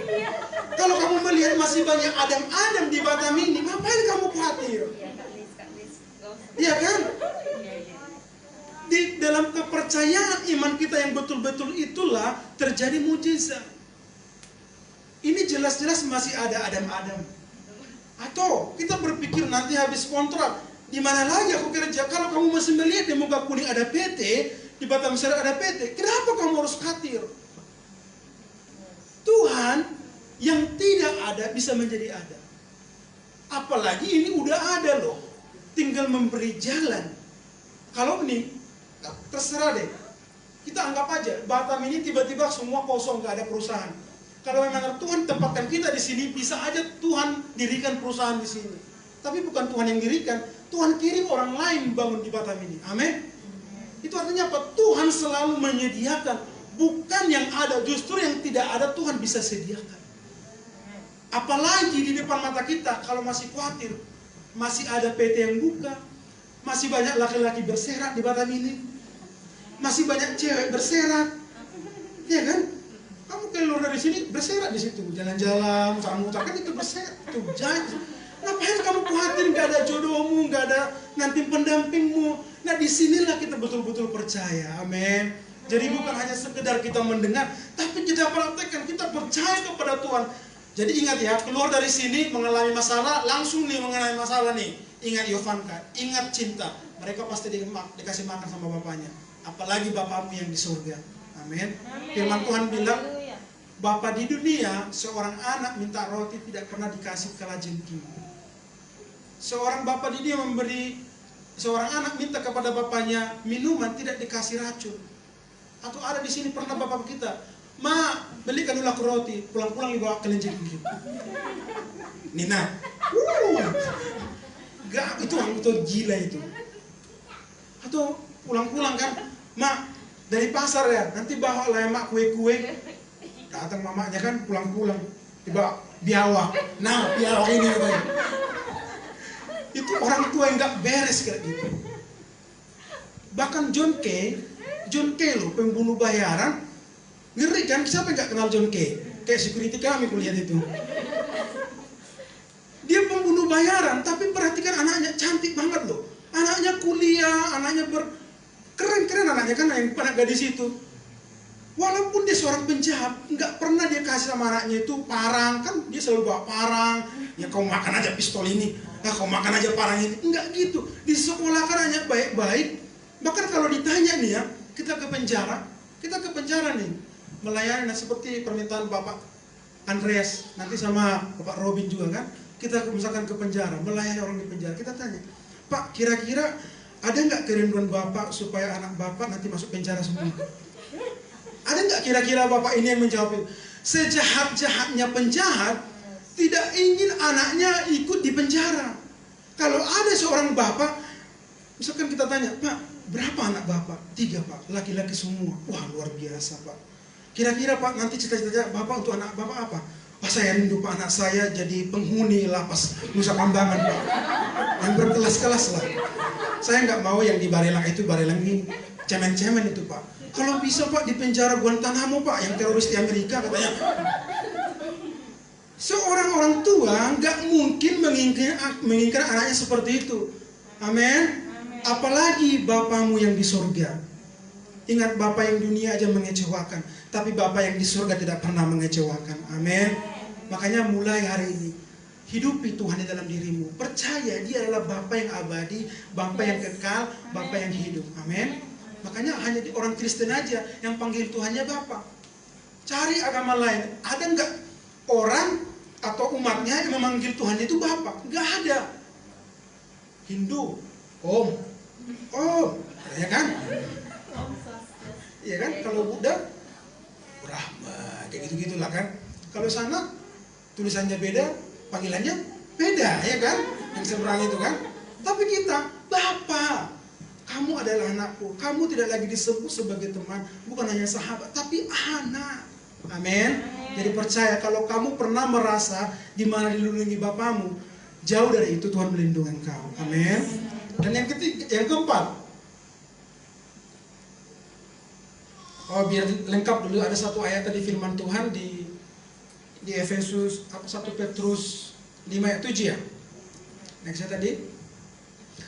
Kalau kamu melihat masih banyak Adam di Batam ini, ngapain kamu khawatir? Iya kan? Di dalam kepercayaan iman kita yang betul-betul itulah terjadi mujizat. Ini jelas-jelas masih ada Adam. Atau kita berpikir nanti habis kontrak, Di mana lagi aku kerja? Kalau kamu masih melihat di muka kuning ada PT, di Batam Serang ada PT, kenapa kamu harus khawatir? Tuhan yang tidak ada bisa menjadi ada. Apalagi ini udah ada loh. Tinggal memberi jalan. Kalau ini, terserah deh. Kita anggap aja, Batam ini tiba-tiba semua kosong, gak ada perusahaan. Kalau memang Tuhan tempatkan kita di sini, bisa aja Tuhan dirikan perusahaan di sini. Tapi bukan Tuhan yang dirikan, Tuhan kirim orang lain bangun di Batam ini. Amin. Itu artinya apa? Tuhan selalu menyediakan. Bukan yang ada, justru yang tidak ada Tuhan bisa sediakan. Apalagi di depan mata kita, kalau masih khawatir, masih ada PT yang buka, masih banyak laki-laki berserak di Batam ini, masih banyak cewek berserak, ya kan? Kamu keluar dari sini berserak di situ, jalan-jalan, muter-muter, kan itu berserak, itu janji. Ngapain kamu khawatir nggak ada jodohmu, nggak ada nanti pendampingmu? Nah disinilah kita betul-betul percaya, amin. Jadi bukan hanya sekedar kita mendengar, tapi kita praktekkan, kita percaya kepada Tuhan. Jadi ingat ya, keluar dari sini mengalami masalah, langsung nih mengalami masalah nih. Ingat Yovanka, ingat cinta. Mereka pasti dikasih makan sama bapaknya. Apalagi bapakmu yang di surga. Amin. Firman Tuhan bilang, Bapa di dunia, seorang anak minta roti tidak pernah dikasih kalajengking. Seorang bapak di dunia memberi, seorang anak minta kepada bapaknya minuman tidak dikasih racun. Atau ada di sini pernah bapak kita, Ma, belikan dulu aku roti, pulang-pulang dibawa kalajengking. Nina, gak, itu gila itu. Atau pulang-pulang kan, Ma, dari pasar ya, nanti bawa lah ya mak kue-kue. Datang mamanya kan pulang-pulang, dibawa biawak. Nah, biawak ini katanya. Itu orang tua yang gak beres kayak gitu. Bahkan John Kay loh, pembunuh bayaran. Ngeri kan, siapa yang gak kenal John Kay? Kayak security kami kulihat itu. Dia pembunuh bayaran, tapi perhatikan anaknya cantik banget loh. Anaknya kuliah, anaknya keren-keren anaknya kan, yang anak gadis itu. Walaupun dia seorang penjahat, nggak pernah dia kasih sama anaknya itu parang, kan dia selalu bawa parang. Ya kau makan aja pistol ini, nah kau makan aja parang ini, nggak gitu. Di sekolah kan hanya baik-baik. Bahkan kalau ditanya nih ya, kita ke penjara nih, melayani seperti permintaan Bapak Andreas, nanti sama Bapak Robin juga kan, kita misalkan ke penjara, melayani orang di penjara, kita tanya, Pak kira-kira ada nggak kerinduan Bapak supaya anak Bapak nanti masuk penjara semua? Ada nggak kira-kira Bapak ini yang menjawab itu? Sejahat-jahatnya penjahat tidak ingin anaknya ikut di penjara. Kalau ada seorang bapak, misalkan kita tanya, Pak, berapa anak Bapak? 3 Pak, laki-laki semua. Wah luar biasa Pak. Kira-kira Pak nanti cita-cita Bapak untuk anak Bapak apa? Wah saya rindu Pak anak saya jadi penghuni lapas Nusa Kambangan Pak. Yang berkelas-kelas lah. Saya nggak mau yang di Barelang itu, Barelang ini cemen-cemen itu Pak. Kalau bisa Pak di penjara Guantanamo Pak, yang teroris di Amerika katanya. Seorang orang tua nggak mungkin menginginkan anaknya seperti itu. Amin. Apalagi Bapamu yang di surga. Ingat Bapak yang dunia aja mengecewakan, tapi Bapak yang di surga tidak pernah mengecewakan. Amin. Makanya mulai hari ini hidupi Tuhan di dalam dirimu. Percaya Dia adalah Bapa yang abadi, Bapa yang kekal, Bapa yang hidup. Amin. Makanya hanya di orang Kristen aja yang panggil Tuhannya Bapa. Cari agama lain, ada nggak orang atau umatnya yang memanggil Tuhan itu Bapa? Nggak ada. Hindu, Om, ya kan? Iya kan? Kalau Buddha, Brahma, kayak gitu-gitulah kan. Kalau sana tulisannya beda, panggilannya beda, ya kan? Yang seberang itu kan. Tapi kita Bapa. Kamu adalah anakku. Kamu tidak lagi disebut sebagai teman, bukan hanya sahabat, tapi anak. Amin. Jadi percaya kalau kamu pernah merasa di mana dilindungi Bapamu, jauh dari itu Tuhan melindungi engkau. Amin. Dan yang keempat. Oh, biar lengkap dulu ada satu ayat tadi firman Tuhan di Efesus 1 Petrus 5 ayat 7 ya. Next tadi.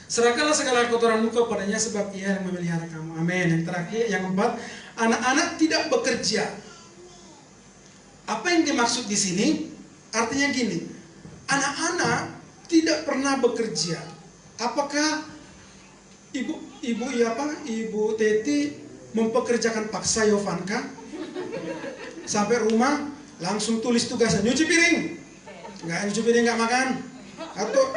Serahkanlah segala kotoranmu kepadanya sebab Ia yang memelihara kamu. Amin. Yang terakhir, yang keempat, anak-anak tidak bekerja. Apa yang dimaksud di sini? Artinya gini, anak-anak tidak pernah bekerja. Apakah Ibu Teti mempekerjakan paksa Yovanka? Sampai rumah langsung tulis tugasnya, nyuci piring. Nyuci piring nggak makan. Atau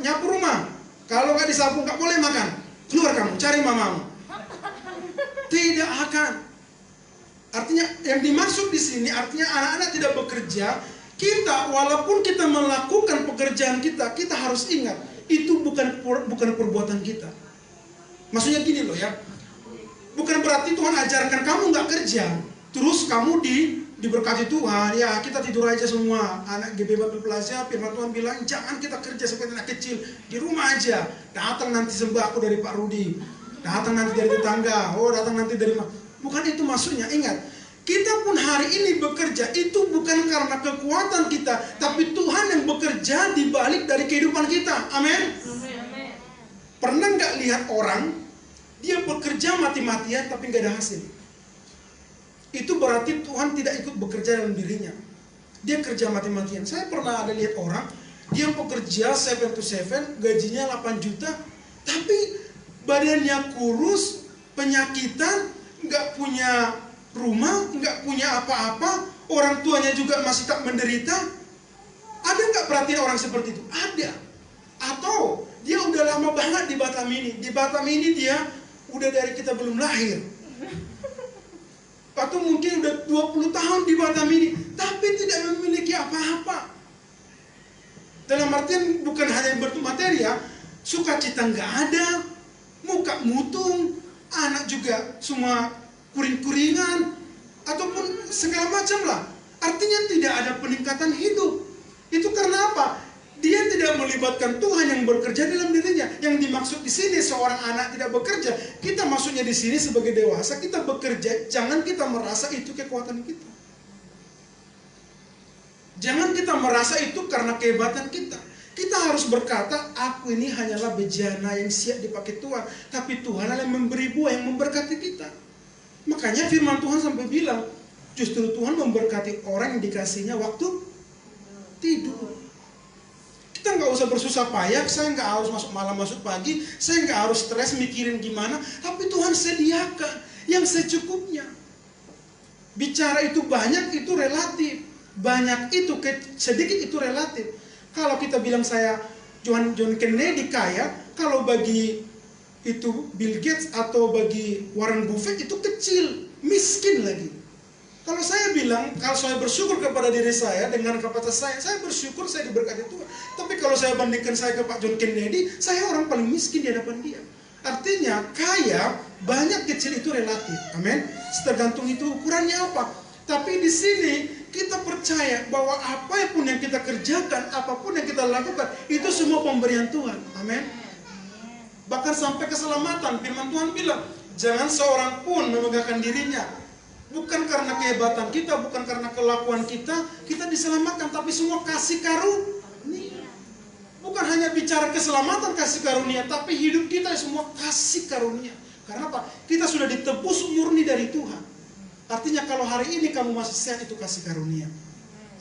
nyapu rumah. Kalau nggak disapu nggak boleh makan. Keluar kamu, cari mamamu. Tidak akan. Artinya yang dimaksud di sini artinya anak-anak tidak bekerja. Kita walaupun kita melakukan pekerjaan kita harus ingat itu bukan perbuatan kita. Maksudnya gini loh ya. Bukan berarti Tuhan ajarkan kamu nggak kerja, terus kamu diberkati Tuhan. Ya kita tidur aja semua. Anak GB Babel Plaza, firman Tuhan bilang jangan kita kerja seperti anak kecil, di rumah aja. Datang nanti sembako dari Pak Rudi, datang nanti dari tetangga, datang nanti dari bukan itu maksudnya. Ingat, kita pun hari ini bekerja itu bukan karena kekuatan kita, tapi Tuhan yang bekerja di balik dari kehidupan kita. Amin. Pernah nggak lihat orang dia bekerja mati-matian tapi nggak ada hasil? Itu berarti Tuhan tidak ikut bekerja dalam dirinya. Dia kerja mati-matian. Saya pernah ada lihat orang dia bekerja 7 to 7, gajinya 8 juta, tapi badannya kurus, penyakitan, nggak punya rumah, nggak punya apa-apa, orang tuanya juga masih tak menderita. Ada nggak perhatiin orang seperti itu? Ada. Atau dia udah lama banget di Batam ini. Di Batam ini dia udah dari kita belum lahir. Atau mungkin udah 20 tahun di Batam ini, tapi tidak memiliki apa-apa. Dalam artian bukan hanya bentuk materi ya, sukacita nggak ada, muka mutung, anak juga semua kuring-kuringan, ataupun segala macam lah. Artinya tidak ada peningkatan hidup. Itu karena apa? Dia tidak melibatkan Tuhan yang bekerja dalam dirinya. Yang dimaksud di sini seorang anak tidak bekerja. Kita maksudnya di sini sebagai dewasa kita bekerja. Jangan kita merasa itu kekuatan kita. Jangan kita merasa itu karena kehebatan kita. Kita harus berkata, aku ini hanyalah bejana yang siap dipakai Tuhan. Tapi Tuhan adalah yang memberi buah, yang memberkati kita. Makanya firman Tuhan sampai bilang, justru Tuhan memberkati orang yang dikasihnya waktu tidur. Kita nggak usah bersusah payah, saya nggak harus masuk malam masuk pagi, saya nggak harus stres mikirin gimana, tapi Tuhan sediakan yang secukupnya. Bicara itu banyak itu relatif, banyak itu sedikit itu relatif. Kalau kita bilang saya John Kennedy kaya, kalau bagi itu Bill Gates atau bagi Warren Buffett itu kecil, miskin lagi. Kalau saya bilang, kalau saya bersyukur kepada diri saya dengan kapasitas saya bersyukur saya diberkati Tuhan. Tapi kalau saya bandingkan saya ke Pak John Kennedy, saya orang paling miskin di hadapan dia. Artinya kaya, banyak, kecil itu relatif. Amin. Tergantung itu ukurannya apa. Tapi di sini kita percaya bahwa apapun yang kita kerjakan, apapun yang kita lakukan, itu semua pemberian Tuhan. Amin. Bahkan sampai keselamatan, firman Tuhan bilang, jangan seorang pun memegahkan dirinya. Bukan karena kehebatan kita, bukan karena kelakuan kita diselamatkan, tapi semua kasih karunia. Bukan hanya bicara keselamatan kasih karunia, tapi hidup kita semua kasih karunia. Karena apa? Kita sudah ditebus murni dari Tuhan. Artinya kalau hari ini kamu masih sehat, itu kasih karunia.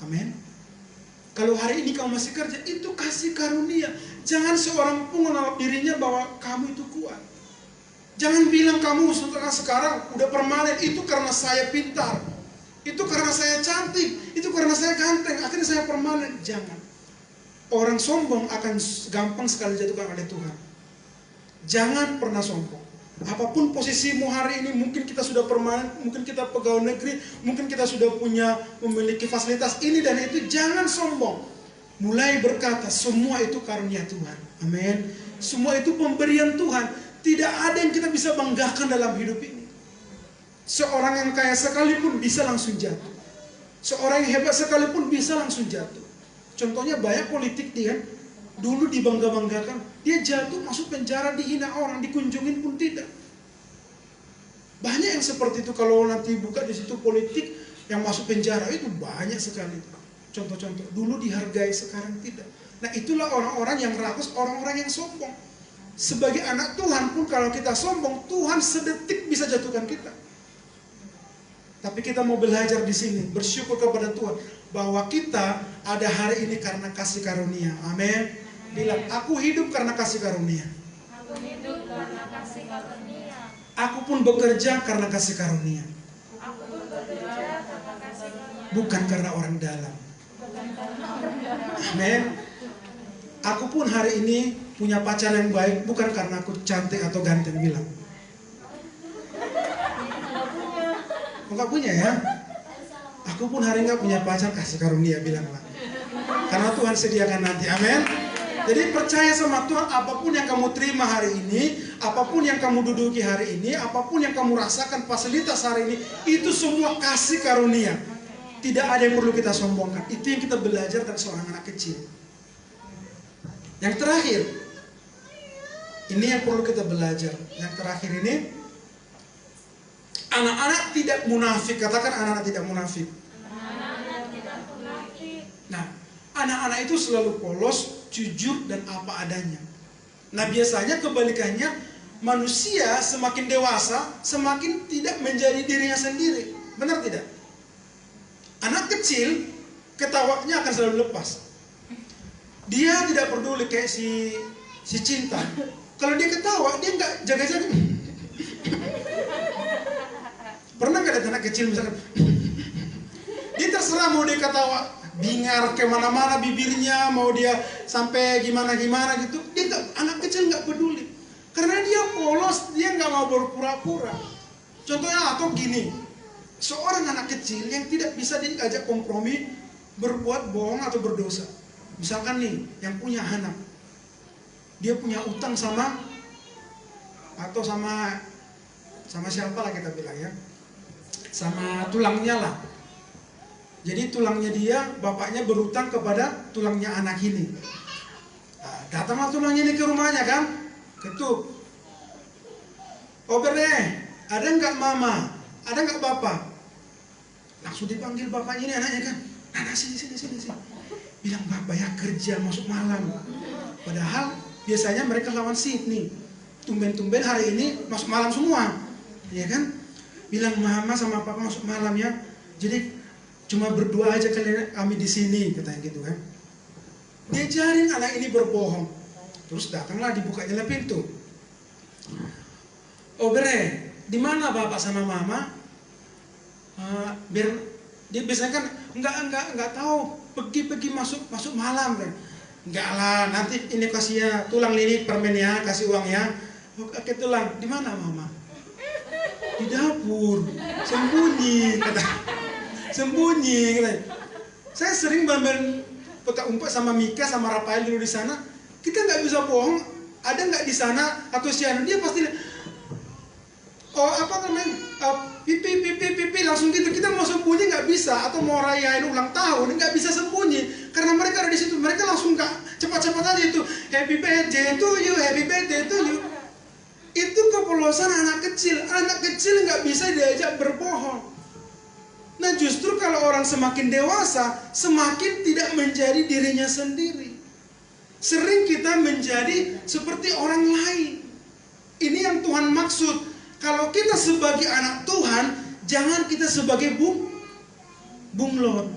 Amin. Kalau hari ini kamu masih kerja, itu kasih karunia. Jangan seorang pun menganggap dirinya bahwa kamu itu kuat. Jangan bilang kamu sekarang udah permanen, itu karena saya pintar, itu karena saya cantik, itu karena saya ganteng, akhirnya saya permanen. Jangan. Orang sombong akan gampang sekali dijatuhkan oleh Tuhan. Jangan pernah sombong. Apapun posisimu hari ini, mungkin kita sudah permanen, mungkin kita pegawai negeri, mungkin kita sudah memiliki fasilitas ini dan itu, jangan sombong. Mulai berkata, semua itu karunia Tuhan. Amin. Semua itu pemberian Tuhan. Tidak ada yang kita bisa banggakan dalam hidup ini. Seorang yang kaya sekalipun bisa langsung jatuh. Seorang yang hebat sekalipun bisa langsung jatuh. Contohnya banyak politik dia dulu dibangga-banggakan, dia jatuh masuk penjara, dihina orang, dikunjungin pun tidak. Banyak yang seperti itu. Kalau nanti buka di situ politik yang masuk penjara itu banyak sekali. Contoh-contoh, dulu dihargai, sekarang tidak. Nah itulah orang-orang yang rakus, orang-orang yang sombong. Sebagai anak Tuhan pun kalau kita sombong, Tuhan sedetik bisa jatuhkan kita. Tapi kita mau belajar di sini, bersyukur kepada Tuhan bahwa kita ada hari ini karena kasih karunia. Amin. Bilang, aku hidup karena kasih karunia. Aku hidup karena kasih karunia. Aku pun bekerja karena kasih karunia. Aku pun bekerja karena kasih karunia. Bukan karena orang dalam. Bukan karena orang dalam. Amin. Aku pun hari ini punya pacar yang baik bukan karena aku cantik atau ganteng, bilang. Enggak punya ya? Aku pun hari ini enggak punya pacar, kasih karunia, bilanglah. Karena Tuhan sediakan nanti. Amin. Jadi percaya sama Tuhan, apapun yang kamu terima hari ini, apapun yang kamu duduki hari ini, apapun yang kamu rasakan fasilitas hari ini, itu semua kasih karunia. Tidak ada yang perlu kita sombongkan. Itu yang kita belajar dari seorang anak kecil. Yang terakhir, ini yang perlu kita belajar. Yang terakhir ini, anak-anak tidak munafik. Katakan anak-anak tidak munafik. Anak-anak tidak munafik. Nah, anak-anak itu selalu polos, jujur, dan apa adanya. Nah, biasanya kebalikannya, manusia semakin dewasa, semakin tidak menjadi dirinya sendiri. Benar tidak? Anak kecil, ketawanya akan selalu lepas. Dia tidak peduli kayak si Cinta. Kalau dia ketawa, dia nggak jaga-jaga. Pernah nggak ada anak kecil misalkan, dia terserah mau dia ketawa, bingar kemana-mana bibirnya, mau dia sampai gimana-gimana gitu. Dia nggak, anak kecil nggak peduli. Karena dia polos, dia nggak mau berpura-pura. Contohnya atau gini, seorang anak kecil yang tidak bisa diajak kompromi, berbuat bohong atau berdosa. Misalkan nih, yang punya anak, dia punya utang sama siapa lah kita bilang ya, sama tulangnya lah. Jadi tulangnya dia, bapaknya berutang kepada tulangnya anak ini. Nah, datanglah tulangnya ini ke rumahnya kan, ketuk. Ober deh, ada nggak mama? Ada nggak bapak? Langsung dipanggil bapaknya ini anaknya kan. Nah, sini. Bilang bapak ya kerja masuk malam. Padahal biasanya mereka lawan Sydney. Tumben-tumben hari ini masuk malam semua. Ya kan? Bilang mama sama papa masuk malam ya. Jadi cuma berdua aja kami di sini, katanya gitu kan. Diajarin anak ini berbohong. Terus datanglah, dibukanya pintu. Oh bere, di mana bapak sama mama? Biar dia biasanya kan enggak tahu, pergi masuk malam kan. Enggak lah, nanti ini kasih ya tulang lilit permen ya, kasih uang ya. Oke tulang, di mana mama? Di dapur, sembunyi kata. Sembunyi kata. Saya sering main petak umpet sama Mika sama Rafael dulu di sana. Kita nggak bisa bohong. Ada nggak di sana atau siapa dia pasti pipi langsung gitu. Kita mau sembunyi nggak bisa, atau mau rayain ulang tahun nggak bisa sembunyi karena mereka ada di situ. Mereka langsung nggak cepat-cepat aja itu happy birthday to you, happy birthday to you. Itu kepolosan anak kecil. Anak kecil nggak bisa diajak berbohong. Nah justru kalau orang semakin dewasa, semakin tidak menjadi dirinya sendiri. Sering kita menjadi seperti orang lain. Ini yang Tuhan maksud. Kalau kita sebagai anak Tuhan, jangan kita sebagai bunglon.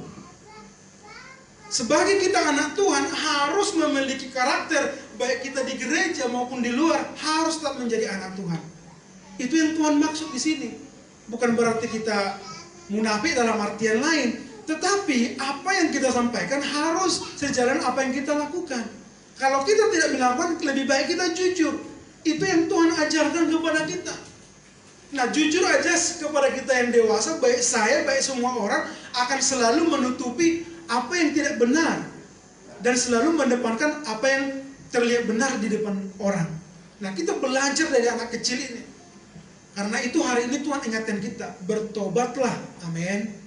Sebagai kita anak Tuhan, harus memiliki karakter, baik kita di gereja maupun di luar, harus tetap menjadi anak Tuhan. Itu yang Tuhan maksud di sini. Bukan berarti kita munafik dalam artian lain, tetapi apa yang kita sampaikan harus sejalan apa yang kita lakukan. Kalau kita tidak melakukan, lebih baik kita jujur. Itu yang Tuhan ajarkan kepada kita. Nah jujur aja kepada kita yang dewasa, baik saya, baik semua orang, akan selalu menutupi apa yang tidak benar, dan selalu mendepankan apa yang terlihat benar di depan orang. Nah kita belajar dari anak kecil ini. Karena itu hari ini Tuhan ingatkan kita, bertobatlah, amin.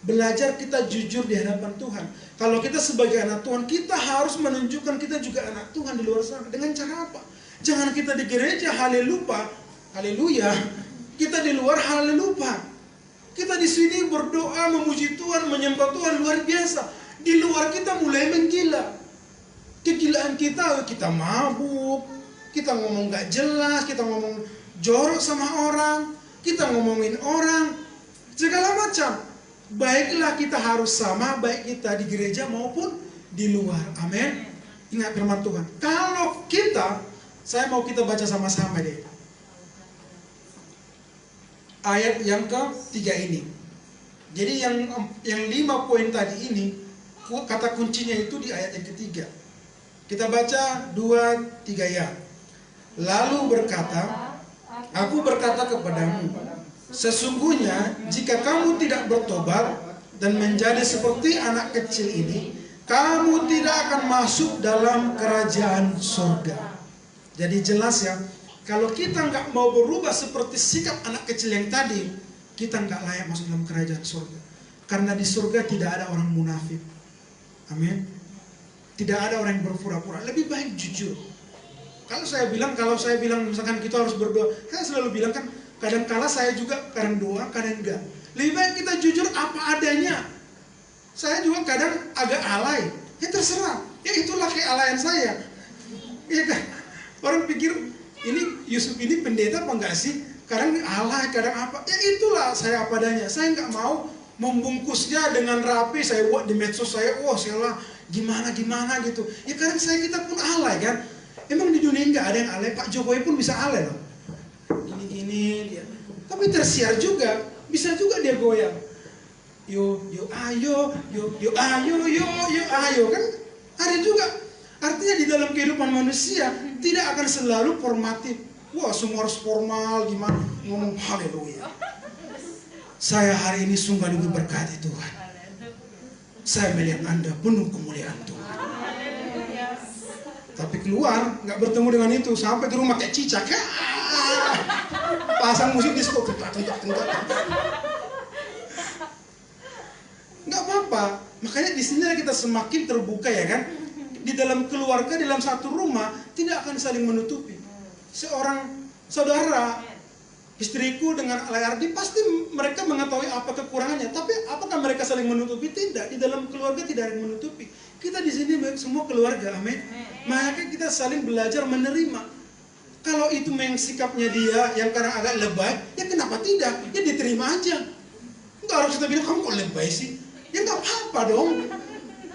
Belajar kita jujur di hadapan Tuhan. Kalau kita sebagai anak Tuhan, kita harus menunjukkan kita juga anak Tuhan di luar sana. Dengan cara apa? Jangan kita di gereja haleluya, kita di luar haleluya. Kita di sini berdoa, memuji Tuhan, menyembah Tuhan luar biasa. Di luar kita mulai menggila. Kegilaan kita mabuk, kita ngomong gak jelas, kita ngomong jorok sama orang, kita ngomongin orang, segala macam. Baiklah kita harus sama, baik kita di gereja maupun di luar. Amin. Ingat firman Tuhan. Kalau saya mau kita baca sama-sama deh. Ayat yang ketiga ini. Jadi yang 5 poin tadi ini, kata kuncinya itu di ayat yang ketiga. Kita baca 2-3 ya. Lalu berkata, aku berkata kepadamu, sesungguhnya jika kamu tidak bertobat dan menjadi seperti anak kecil ini, kamu tidak akan masuk dalam kerajaan surga. Jadi jelas ya, kalau kita nggak mau berubah seperti sikap anak kecil yang tadi, kita nggak layak masuk dalam kerajaan surga. Karena di surga tidak ada orang munafik. Amin. Tidak ada orang yang berpura-pura. Lebih baik jujur. Kalau saya bilang misalkan kita harus berdoa, saya selalu bilang kan, kadang-kala saya juga kadang doa, kadang enggak. Lebih baik kita jujur apa adanya. Saya juga kadang agak alay. Ya terserah. Ya itulah kealayan saya. Iya kan? Orang pikir ini Yusuf ini pendeta apa enggak sih? Kadang alay, kadang apa. Ya itulah saya apa adanya. Saya enggak mau membungkusnya dengan rapi. Saya buat di medsos saya, saya gimana gitu. Ya kadang kita pun alay kan. Emang di dunia nggak ada yang alay? Pak Jokowi pun bisa alay loh. Ini dia. Tapi tersiar juga, bisa juga dia goyang. Yo ayo kan ada juga. Artinya di dalam kehidupan manusia tidak akan selalu formatif. Wah semua harus formal gimana? Ngomong haleluya. Saya hari ini sungguh diberkati Tuhan. Saya melihat Anda penuh kemuliaan Tuhan. Tapi keluar nggak bertemu dengan itu, sampai ke rumah kayak cicak, pasang musik disco, tentak. Nggak apa-apa. Makanya di sini kita semakin terbuka ya kan. Di dalam keluarga, dalam satu rumah tidak akan saling menutupi. Seorang saudara, istriku dengan Alayardi pasti mereka mengetahui apa kekurangannya. Tapi apakah mereka saling menutupi? Tidak. Di dalam keluarga tidak ada yang menutupi. Kita di sini semua keluarga, amin. Maka kita saling belajar menerima. Kalau itu memang sikapnya dia yang kadang agak lebay, ya kenapa tidak? Ya diterima aja. Enggak harus kita bilang kamu kok lebay sih. Ya nggak apa-apa dong.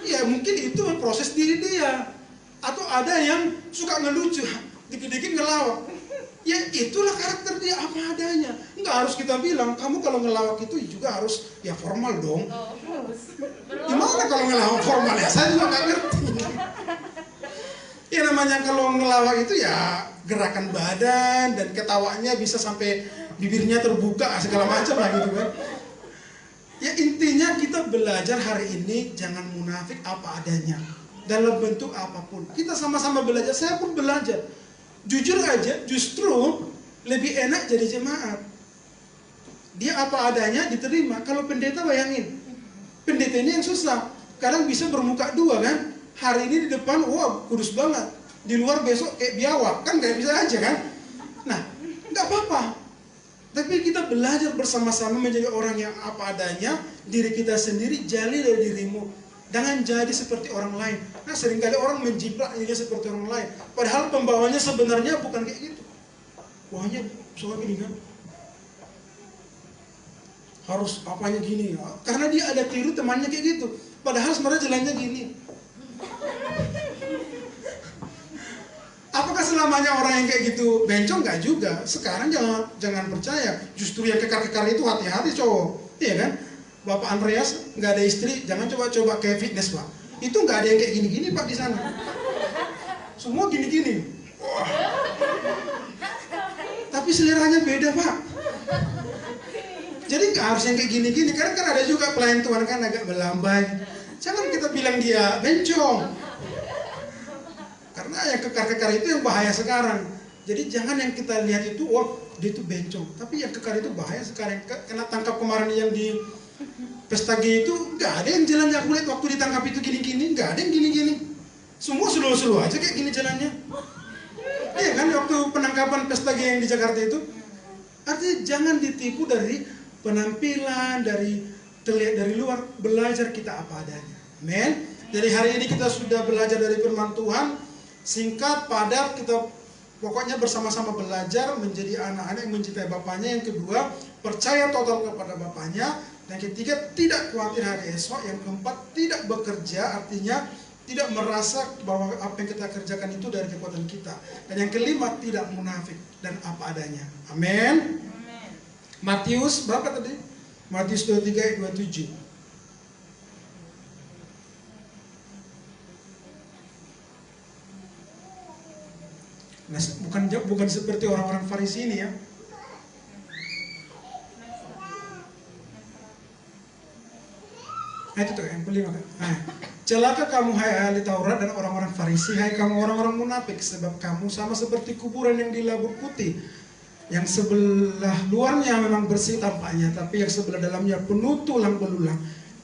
Ya mungkin itu proses diri dia. Atau ada yang suka ngelucu, dikit-dikit ngelawak. Ya itulah karakter dia apa adanya. Nggak harus kita bilang kamu kalau ngelawak itu juga harus ya formal dong. Gimana kalau ngelawak formal ya? Saya juga nggak ngerti. Ya namanya kalau ngelawak itu ya gerakan badan dan ketawanya bisa sampai bibirnya terbuka segala macam lah gitu kan. Ya intinya kita belajar hari ini jangan munafik apa adanya dalam bentuk apapun. Kita sama-sama belajar. Saya pun belajar. Jujur aja, justru lebih enak jadi jemaat. Dia apa adanya diterima. Kalau pendeta bayangin, pendeta ini yang susah. Kadang bisa bermuka dua kan. Hari ini di depan, wah kudus banget. Di luar besok kayak biawak, kan gak bisa aja kan. Nah, gak apa-apa. Tapi kita belajar bersama-sama menjadi orang yang apa adanya. Diri kita sendiri, jali dari dirimu. Jangan jadi seperti orang lain. Nah seringkali orang menjiplak dirinya seperti orang lain. Padahal pembawanya sebenarnya bukan kayak gitu. Wahnya soal gini kan. Harus apanya gini. Karena dia ada tiru temannya kayak gitu. Padahal sebenarnya jalannya gini. Apakah selamanya orang yang kayak gitu bencong? Enggak juga. Sekarang jangan percaya. Justru yang kekar-kekar itu hati-hati cowok. Iya kan? Bapak Andreas nggak ada istri, jangan coba-coba kayak fitness pak. Itu nggak ada yang kayak gini-gini pak di sana. Semua gini-gini. Wah. Tapi seleranya beda pak. Jadi nggak harus yang kayak gini-gini. Karena kan ada juga pelayan Tuhan kan agak melambai. Jangan kita bilang dia bencong. Karena yang kekar-kekar itu yang bahaya sekarang. Jadi jangan yang kita lihat itu, wah dia itu bencong. Tapi yang kekar itu bahaya sekarang. Kena tangkap kemarin yang di pesta G itu nggak ada yang jalannya aku lihat waktu ditangkap itu gini-gini, nggak ada yang gini-gini. Semua slow-slow aja kayak gini jalannya. Iya kan waktu penangkapan pesta G yang di Jakarta itu. Artinya jangan ditipu dari penampilan, dari terlihat dari luar. Belajar kita apa adanya. Amen. Jadi hari ini kita sudah belajar dari firman Tuhan. Singkat, padat, kita pokoknya bersama-sama belajar menjadi anak-anak yang mencintai Bapaknya. Yang kedua, percaya total kepada Bapaknya. Yang ketiga, tidak khawatir hari esok. Yang keempat, tidak bekerja, artinya Tidak merasa bahwa apa yang kita kerjakan itu dari kekuatan kita. Dan yang kelima, tidak munafik dan apa adanya. Amin. Matius berapa tadi? Matius 23 ayat 27. Nah, bukan seperti orang-orang Farisi ini ya. Nah, itu tuh yang kelima kan. Nah, celaka kamu hai ahli Taurat dan orang-orang Farisi, hai kamu orang-orang munafik, sebab kamu sama seperti kuburan yang dilabur putih, yang sebelah luarnya memang bersih tampaknya, tapi yang sebelah dalamnya penuh tulang belulang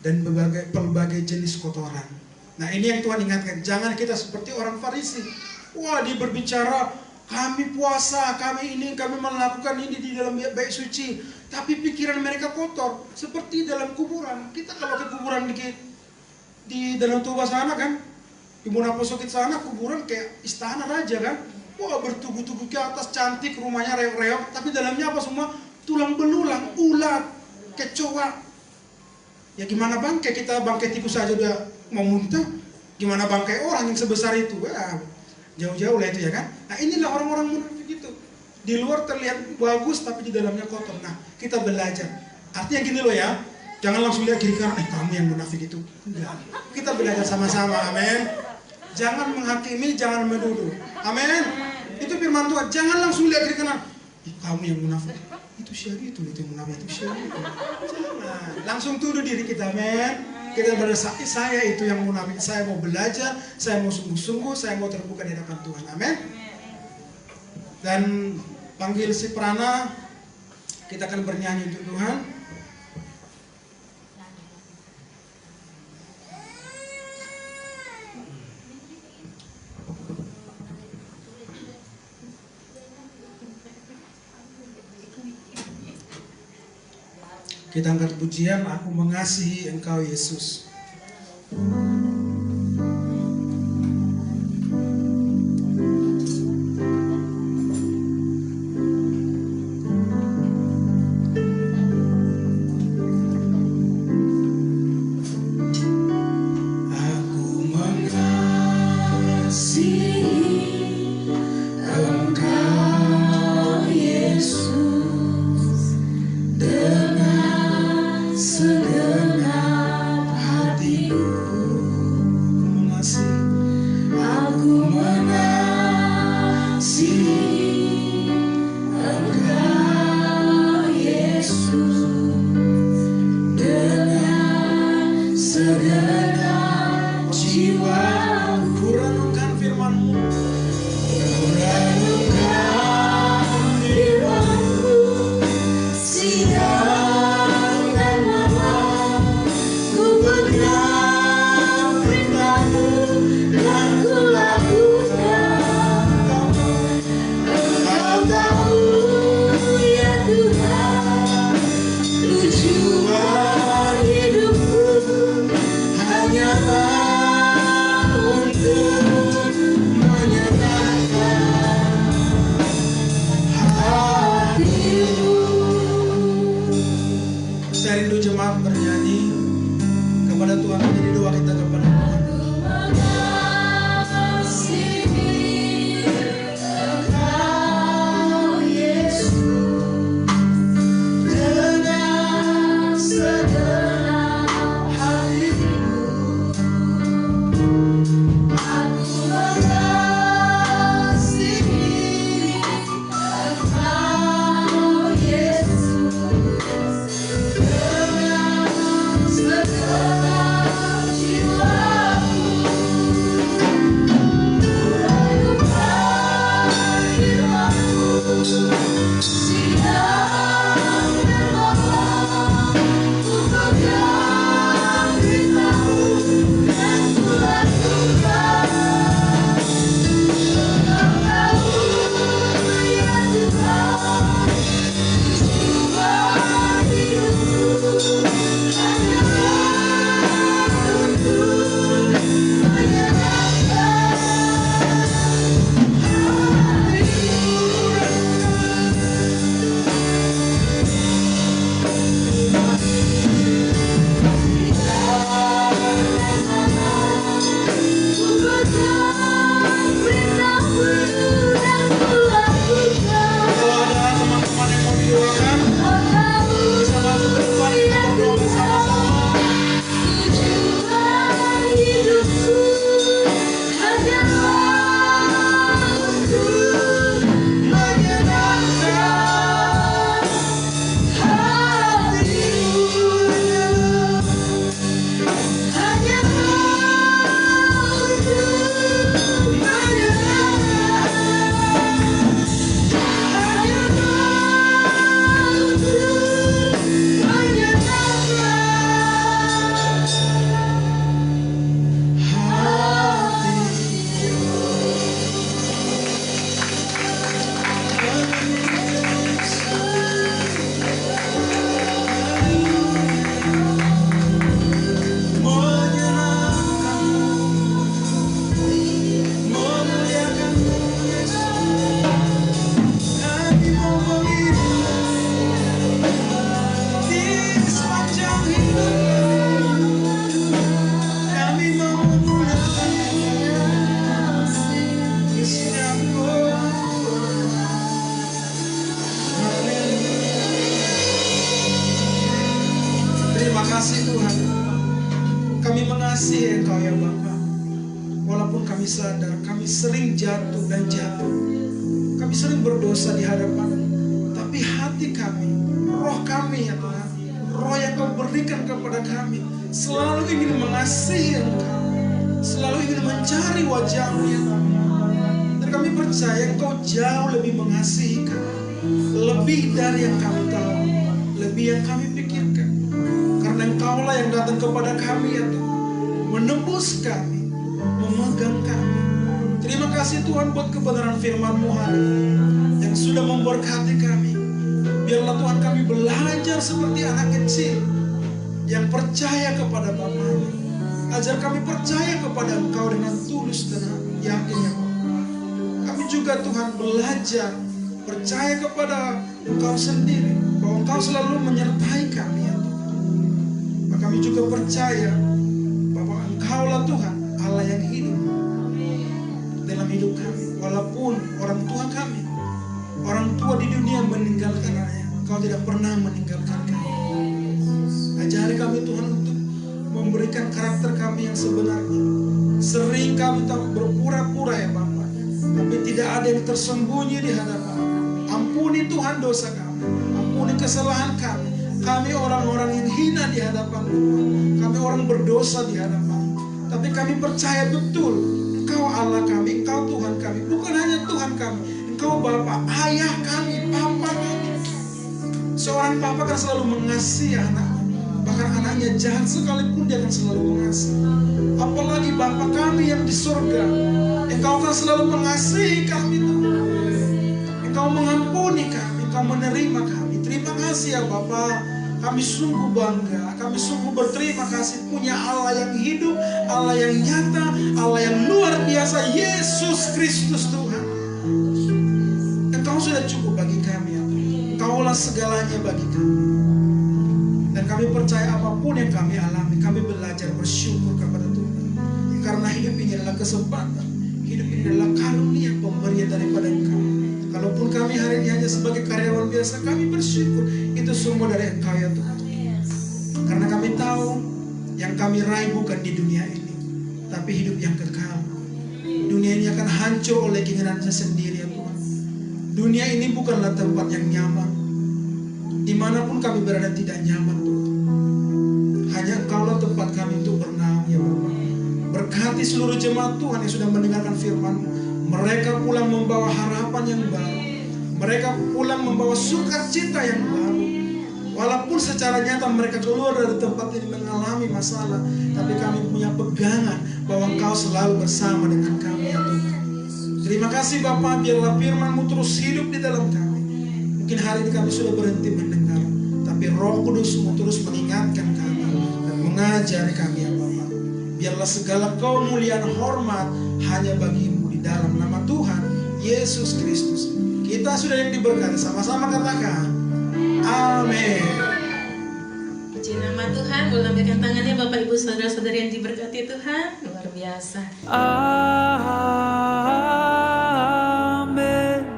dan berbagai jenis kotoran. Nah, ini yang Tuhan ingatkan, jangan kita seperti orang Farisi. Wah, dia berbicara, kami puasa, kami melakukan ini di dalam bait suci, tapi pikiran mereka kotor, seperti dalam kuburan. Kita kalau ke kuburan di Danau Toba sana kan, di Munaposokit sana, kuburan kayak istana raja kan. Wah, bertugu-tugu ke atas, cantik, rumahnya reok-reok, tapi dalamnya apa semua? Tulang belulang, ulat, kecoa. Ya gimana bangkai, kita bangkai tikus saja udah mau muntah, gimana bangkai orang yang sebesar itu? Wah, jauh-jauh lah itu ya kan. Nah, inilah orang-orang munafik itu. Di luar terlihat bagus tapi di dalamnya kotor. Nah, kita belajar. Artinya gini loh ya, jangan langsung lihat kiri kanan, kamu yang munafik itu. Enggak. Kita belajar sama-sama, amin. Jangan menghakimi, jangan menuduh. Amin. Itu firman Tuhan, jangan langsung lihat kiri kanan, kamu yang munafik. Itu syari itu yang munafik, itu syari itu. Jangan. Langsung tuduh diri kita, amin. Kita berasa, saya itu yang munafik, saya mau belajar, saya mau sungguh-sungguh, saya mau terbuka di hadapan Tuhan, amin. Dan panggil si Prana, kita akan bernyanyi untuk Tuhan. Kita angkat pujian, aku mengasihi Engkau Yesus. ya Bapa, walaupun kami sadar kami sering jatuh dan jatuh, kami sering berdosa di hadapan-Mu, tapi hati kami, roh kami ya Tuhan, roh yang Kau berikan kepada kami selalu ingin mengasihi Engkau, selalu ingin mencari wajah-Mu ya Tuhan. Dan kami percaya Engkau jauh lebih mengasihi kami, lebih dari yang kami tahu, lebih yang kami pikirkan. Karena Engkaulah yang datang kepada kami ya Tuhan, menembus kami, memegang kami. Terima kasih Tuhan buat kebenaran firman-Mu hari ini yang sudah memberkati kami. Biarlah Tuhan kami belajar seperti anak kecil yang percaya kepada Bapaknya. Ajar kami percaya kepada Engkau dengan tulus dan yakin ya Bapa. Kami juga Tuhan belajar percaya kepada Engkau sendiri, bahwa Engkau selalu menyertai kami ya Tuhan. Maka kami juga percaya bahwa Engkaulah Tuhan Allah yang hidup dalam hidup kami. Walaupun orang tua kami, orang tua di dunia meninggalkan anaknya, Engkau tidak pernah meninggalkan kami. Ajari kami Tuhan untuk memberikan karakter kami yang sebenarnya. Sering kami tak berpura-pura ya Bapa, tapi tidak ada yang tersembunyi di hadapan. Ampuni Tuhan dosa kami, ampuni kesalahan kami. Kami orang-orang yang hina di hadapan Tuhan. Kami orang berdosa di hadapan. Tapi kami percaya betul Engkau Allah kami, Engkau Tuhan kami. Bukan hanya Tuhan kami, Engkau Bapa, Ayah kami, Papa kami. Seorang Papa kan selalu mengasihi anaknya. Bahkan anaknya jahat sekalipun dia akan selalu mengasihi. Apalagi Bapa kami yang di surga, Engkau kan selalu mengasihi kami Tuhan. Engkau mengampuni kami, Engkau menerima kami. Terima kasih ya Bapa. Kami sungguh bangga, kami sungguh berterima kasih punya Allah yang hidup, Allah yang nyata, Allah yang luar biasa, Yesus Kristus Tuhan. Engkau sudah cukup bagi kami ya Tuhan. Engkaulah segalanya bagi kami. Dan kami percaya apapun yang kami alami, kami belajar bersyukur kepada Tuhan. Karena hidup ini adalah kesempatan, hidup ini adalah karunia pemberian daripada Engkau. Kalaupun kami hari ini hanya sebagai karyawan biasa, kami bersyukur itu semua dari Engkau ya Tuhan. Karena kami tahu yang kami raih bukan di dunia ini, tapi hidup yang kekal. Dunia ini akan hancur oleh keinginannya sendiri ya Tuhan. Dunia ini bukanlah tempat yang nyaman. Dimanapun kami berada tidak nyaman Tuhan. Hanya Engkaulah tempat kami untuk bernaung ya Bapa. Berkati seluruh jemaat Tuhan yang sudah mendengarkan firman-Mu. Mereka pulang membawa harapan yang baru. Mereka pulang membawa sukacita yang baru. Walaupun secara nyata mereka keluar dari tempat ini mengalami masalah, tapi kami punya pegangan bahwa Engkau selalu bersama dengan kami ya Tuhan. Terima kasih Bapa, biarlah firman-Mu terus hidup di dalam kami. Mungkin hari ini kami sudah berhenti mendengar, tapi Roh Kudus-Mu terus mengingatkan kami dan mengajari kami ya Bapa. Biarlah segala kemuliaan hormat hanya bagi-Mu. Dalam nama Tuhan Yesus Kristus kita sudah yang diberkati, sama-sama katakan amin. Puji nama Tuhan, boleh lambaikan tangannya Bapak Ibu Saudara-saudari yang diberkati Tuhan. Luar biasa. Amin.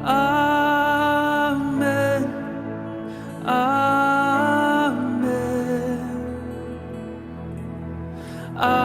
Amin. Amin. Amen.